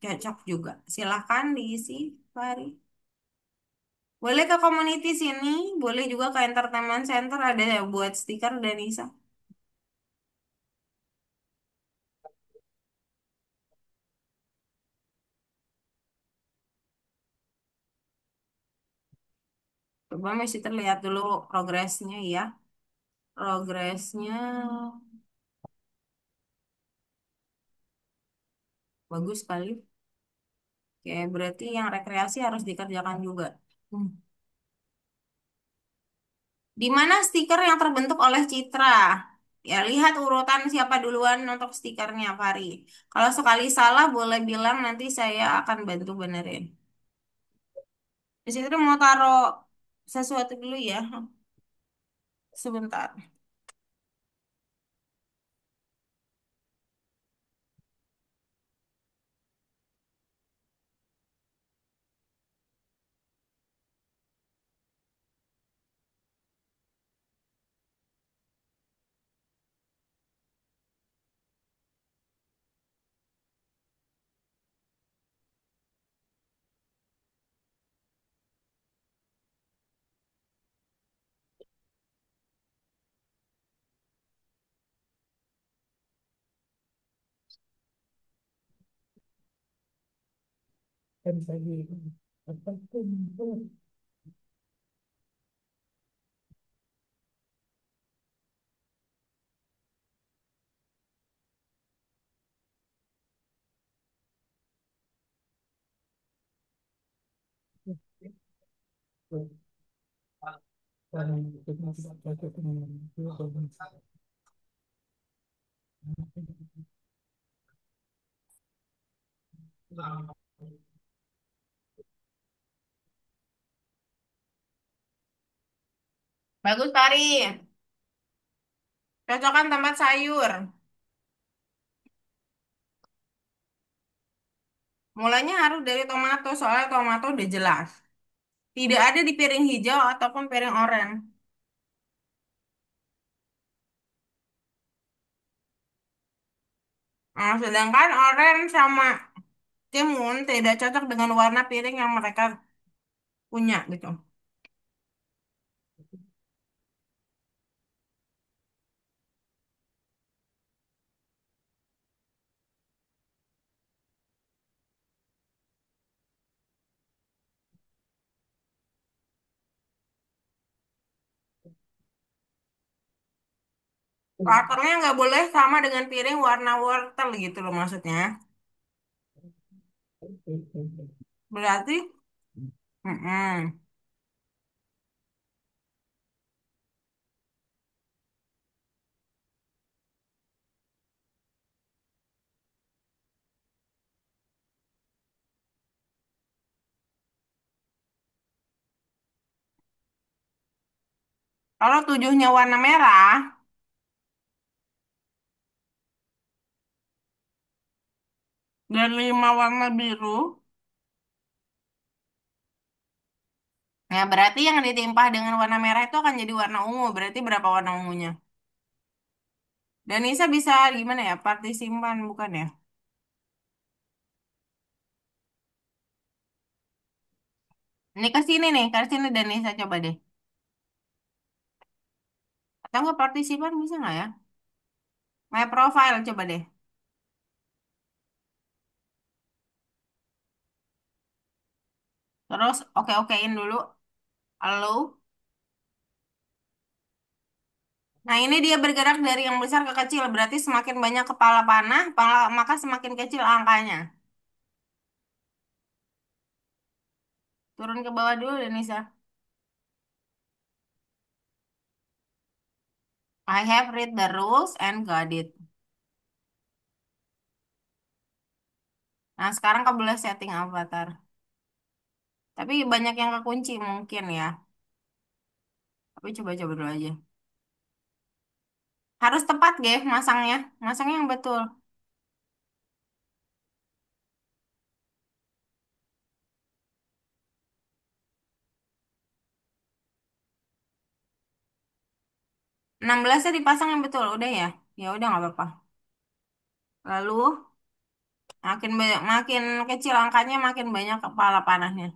cocok juga. Silahkan diisi, Fari. Boleh ke community sini, boleh juga ke entertainment center, ada buat stiker dan Nisa. Coba masih terlihat dulu progresnya ya. Progresnya bagus sekali. Oke, berarti yang rekreasi harus dikerjakan juga. Hmm. Di mana stiker yang terbentuk oleh Citra? Ya, lihat urutan siapa duluan untuk stikernya, Fari. Kalau sekali salah, boleh bilang nanti saya akan bantu benerin. Di situ mau taruh sesuatu dulu ya. Sebentar. Bagus, Pari. Cocokkan tempat sayur. Mulanya harus dari tomato, soalnya tomato udah jelas. Tidak ada di piring hijau ataupun piring oranye. Nah, sedangkan oranye sama timun tidak cocok dengan warna piring yang mereka punya gitu. Pakarnya nggak boleh sama dengan piring warna wortel gitu loh maksudnya. Berarti, mm-mm. Kalau tujuhnya warna merah dan lima warna biru, ya berarti yang ditimpah dengan warna merah itu akan jadi warna ungu. Berarti berapa warna ungunya? Dan Nisa bisa gimana ya? Partisipan bukan ya? Ini ke sini nih, ke sini dan Nisa coba deh. Atau nggak partisipan bisa nggak ya? My profile coba deh. Terus oke-okein dulu. Halo. Nah, ini dia bergerak dari yang besar ke kecil. Berarti semakin banyak kepala panah, maka semakin kecil angkanya. Turun ke bawah dulu, Denisa. I have read the rules and got it. Nah, sekarang kamu boleh setting avatar. Tapi banyak yang kekunci mungkin ya. Tapi coba-coba dulu aja. Harus tepat, Gev, masangnya. Masangnya yang betul. 16-nya dipasang yang betul. Udah ya? Ya udah nggak apa-apa. Lalu makin banyak, makin kecil angkanya, makin banyak kepala panahnya.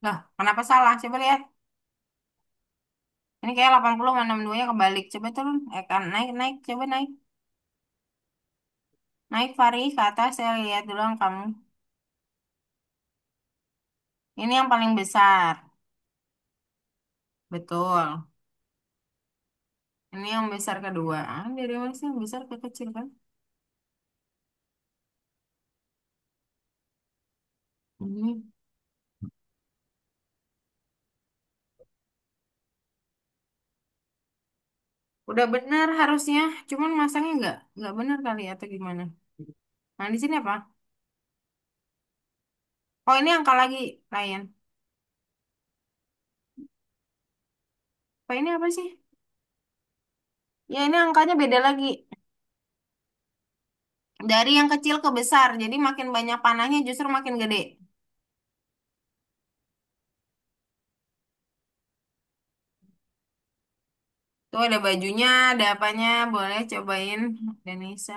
Lah, kenapa salah? Coba lihat. Ini kayak 80 sama 62-nya kebalik. Coba turun. Kan naik, naik. Coba naik. Naik, Fari, ke atas. Saya lihat dulu yang kamu. Ini yang paling besar. Betul. Ini yang besar kedua. Ah, dari mana sih yang besar ke kecil kan? Ini. Udah benar harusnya. Cuman masangnya nggak benar kali ya, atau gimana? Nah, di sini apa? Oh, ini angka lagi, lain. Apa ini apa sih? Ya, ini angkanya beda lagi. Dari yang kecil ke besar. Jadi makin banyak panahnya justru makin gede. Tuh ada bajunya, ada apanya. Boleh cobain, Denisa.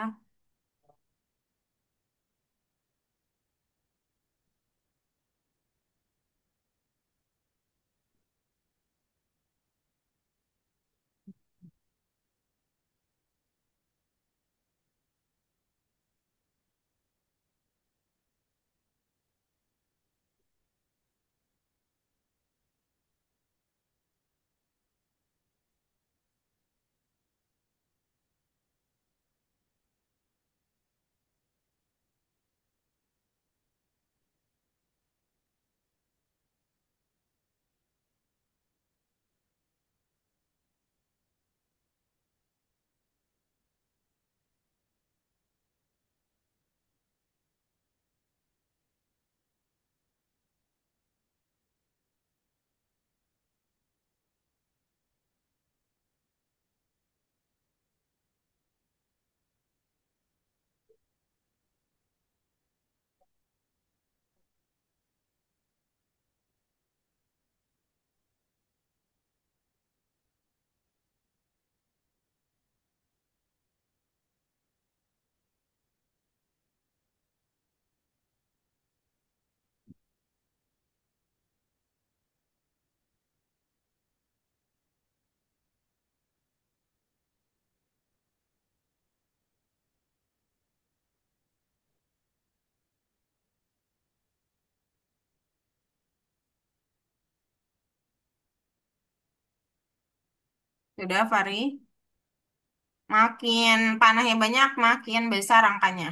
Sudah, Fari. Makin panahnya banyak, makin besar angkanya.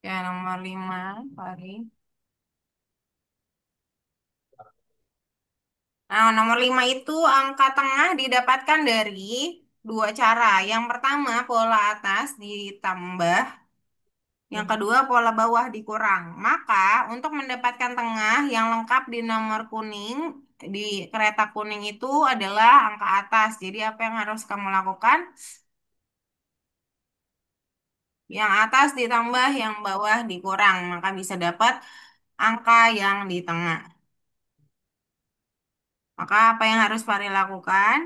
Ya, nomor 5, Fari. Nah, nomor 5 itu angka tengah didapatkan dari dua cara. Yang pertama, pola atas ditambah. Yang kedua, pola bawah dikurang. Maka, untuk mendapatkan tengah yang lengkap di nomor kuning, di kereta kuning itu adalah angka atas. Jadi, apa yang harus kamu lakukan? Yang atas ditambah, yang bawah dikurang. Maka bisa dapat angka yang di tengah. Maka, apa yang harus Fari lakukan?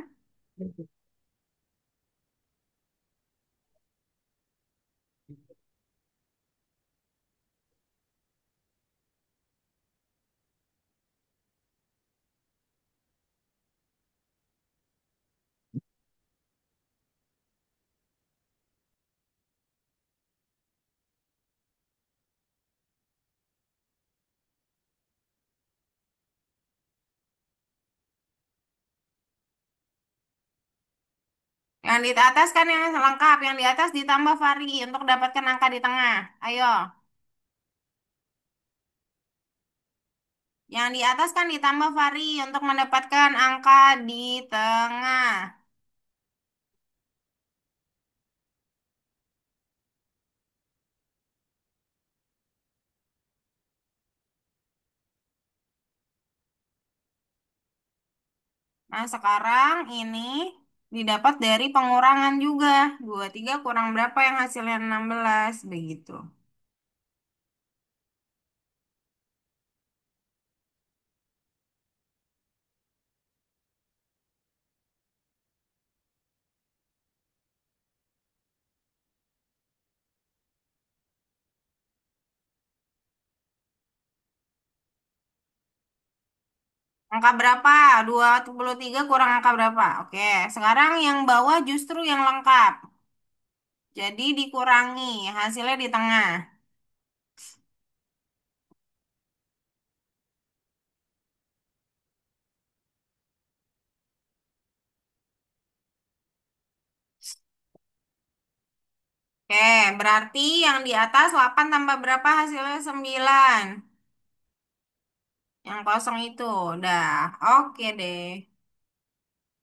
Yang di atas kan yang lengkap, yang di atas ditambah vari untuk dapatkan angka di tengah. Ayo, yang di atas kan ditambah vari untuk mendapatkan angka di tengah. Nah, sekarang ini didapat dari pengurangan juga. 23 kurang berapa yang hasilnya 16 begitu. Angka berapa? 23 kurang angka berapa? Oke, sekarang yang bawah justru yang lengkap. Jadi dikurangi, hasilnya di tengah. Oke, berarti yang di atas 8 tambah berapa hasilnya 9. Yang kosong itu. Udah, oke deh.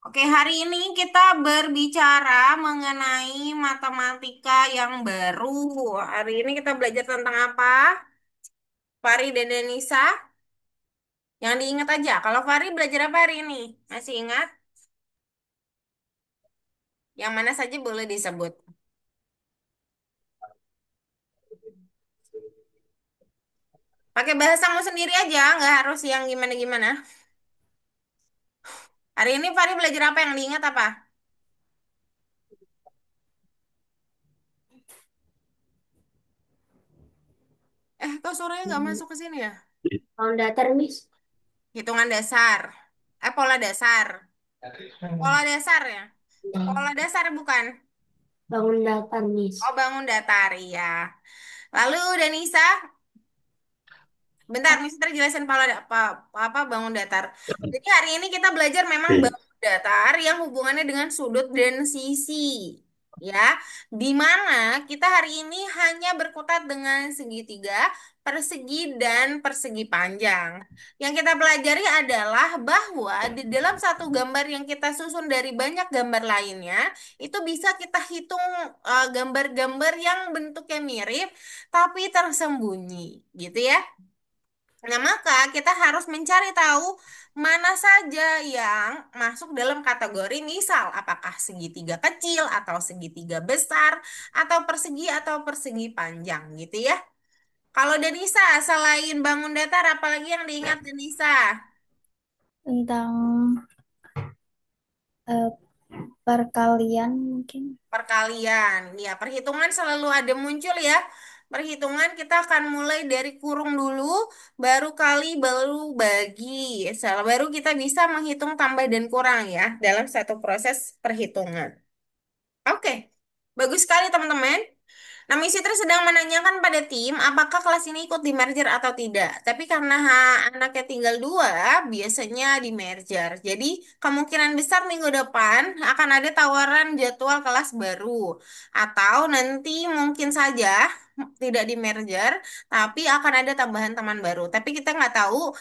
Oke, hari ini kita berbicara mengenai matematika yang baru. Hari ini kita belajar tentang apa? Fari dan Denisa. Yang diingat aja, kalau Fari belajar apa hari ini? Masih ingat? Yang mana saja boleh disebut. Pakai bahasamu sendiri aja, nggak harus yang gimana-gimana. Hari ini Fari belajar apa yang diingat apa? Kok suaranya nggak masuk ke sini ya? Tahun datar, Miss. Hitungan dasar. Pola dasar. Pola dasar ya? Pola dasar bukan? Bangun datar, Miss. Oh, bangun datar, ya. Lalu Danisa, bentar, Mister jelasin apa bangun datar. Jadi hari ini kita belajar memang bangun datar yang hubungannya dengan sudut dan sisi. Ya, di mana kita hari ini hanya berkutat dengan segitiga, persegi, dan persegi panjang. Yang kita pelajari adalah bahwa di dalam satu gambar yang kita susun dari banyak gambar lainnya, itu bisa kita hitung gambar-gambar yang bentuknya mirip tapi tersembunyi, gitu ya. Nah, maka kita harus mencari tahu mana saja yang masuk dalam kategori misal apakah segitiga kecil atau segitiga besar atau persegi panjang gitu ya. Kalau Denisa, selain bangun datar, apalagi yang diingat Denisa? Tentang eh, perkalian mungkin. Perkalian. Ya, perhitungan selalu ada muncul ya. Perhitungan kita akan mulai dari kurung dulu, baru kali, baru bagi. Baru kita bisa menghitung tambah dan kurang ya dalam satu proses perhitungan. Oke, bagus sekali teman-teman. Nah, Miss Fitri sedang menanyakan pada tim apakah kelas ini ikut di merger atau tidak. Tapi karena anaknya tinggal dua, biasanya di merger. Jadi kemungkinan besar minggu depan akan ada tawaran jadwal kelas baru. Atau nanti mungkin saja tidak di merger, tapi akan ada tambahan teman baru. Tapi kita nggak tahu.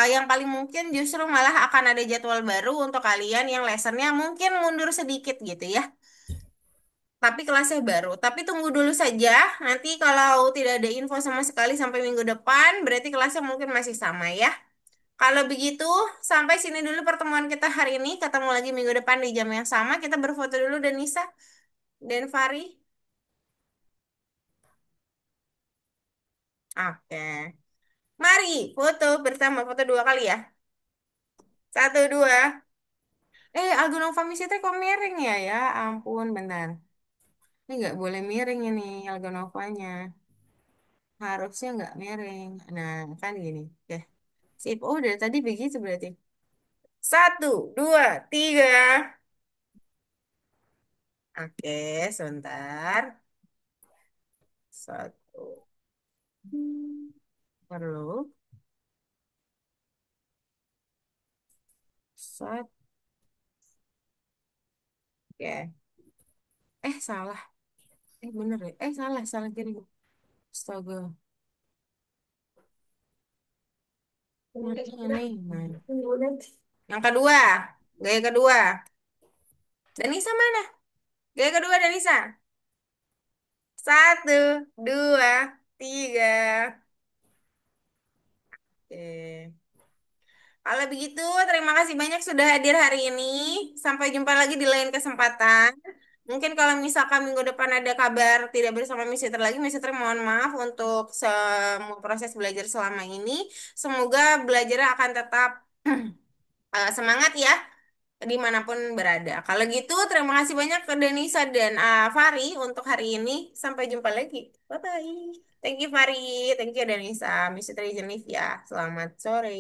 Yang paling mungkin justru malah akan ada jadwal baru untuk kalian yang lessonnya mungkin mundur sedikit gitu ya. Tapi kelasnya baru. Tapi tunggu dulu saja. Nanti kalau tidak ada info sama sekali sampai minggu depan, berarti kelasnya mungkin masih sama ya. Kalau begitu, sampai sini dulu pertemuan kita hari ini. Ketemu lagi minggu depan di jam yang sama. Kita berfoto dulu dan Nisa dan Fari. Oke. Mari foto bersama, foto dua kali ya. Satu, dua. Algonova Misite kok miring ya? Ya ampun, benar. Ini nggak boleh miring ini Algonovanya. Harusnya nggak miring. Nah, kan gini. Oke. Sip. Oh, dari tadi begitu berarti. Satu, dua, tiga. Oke, sebentar. Satu. Perlu. Satu. Oke. Salah. Bener ya. Salah. Salah kiri. Astaga. Mana nih? Nah. Yang kedua. Gaya kedua. Danisa mana? Gaya kedua Danisa. Satu, dua, tiga. Oke. Kalau begitu, terima kasih banyak sudah hadir hari ini. Sampai jumpa lagi di lain kesempatan. Mungkin kalau misalkan minggu depan ada kabar tidak bersama Miss Fitri lagi, Miss Fitri mohon maaf untuk semua proses belajar selama ini. Semoga belajarnya akan tetap semangat ya, dimanapun berada. Kalau gitu, terima kasih banyak ke Denisa dan Fari untuk hari ini. Sampai jumpa lagi. Bye-bye. Thank you Fari, thank you Denisa, Miss Fitri Jenif ya. Selamat sore.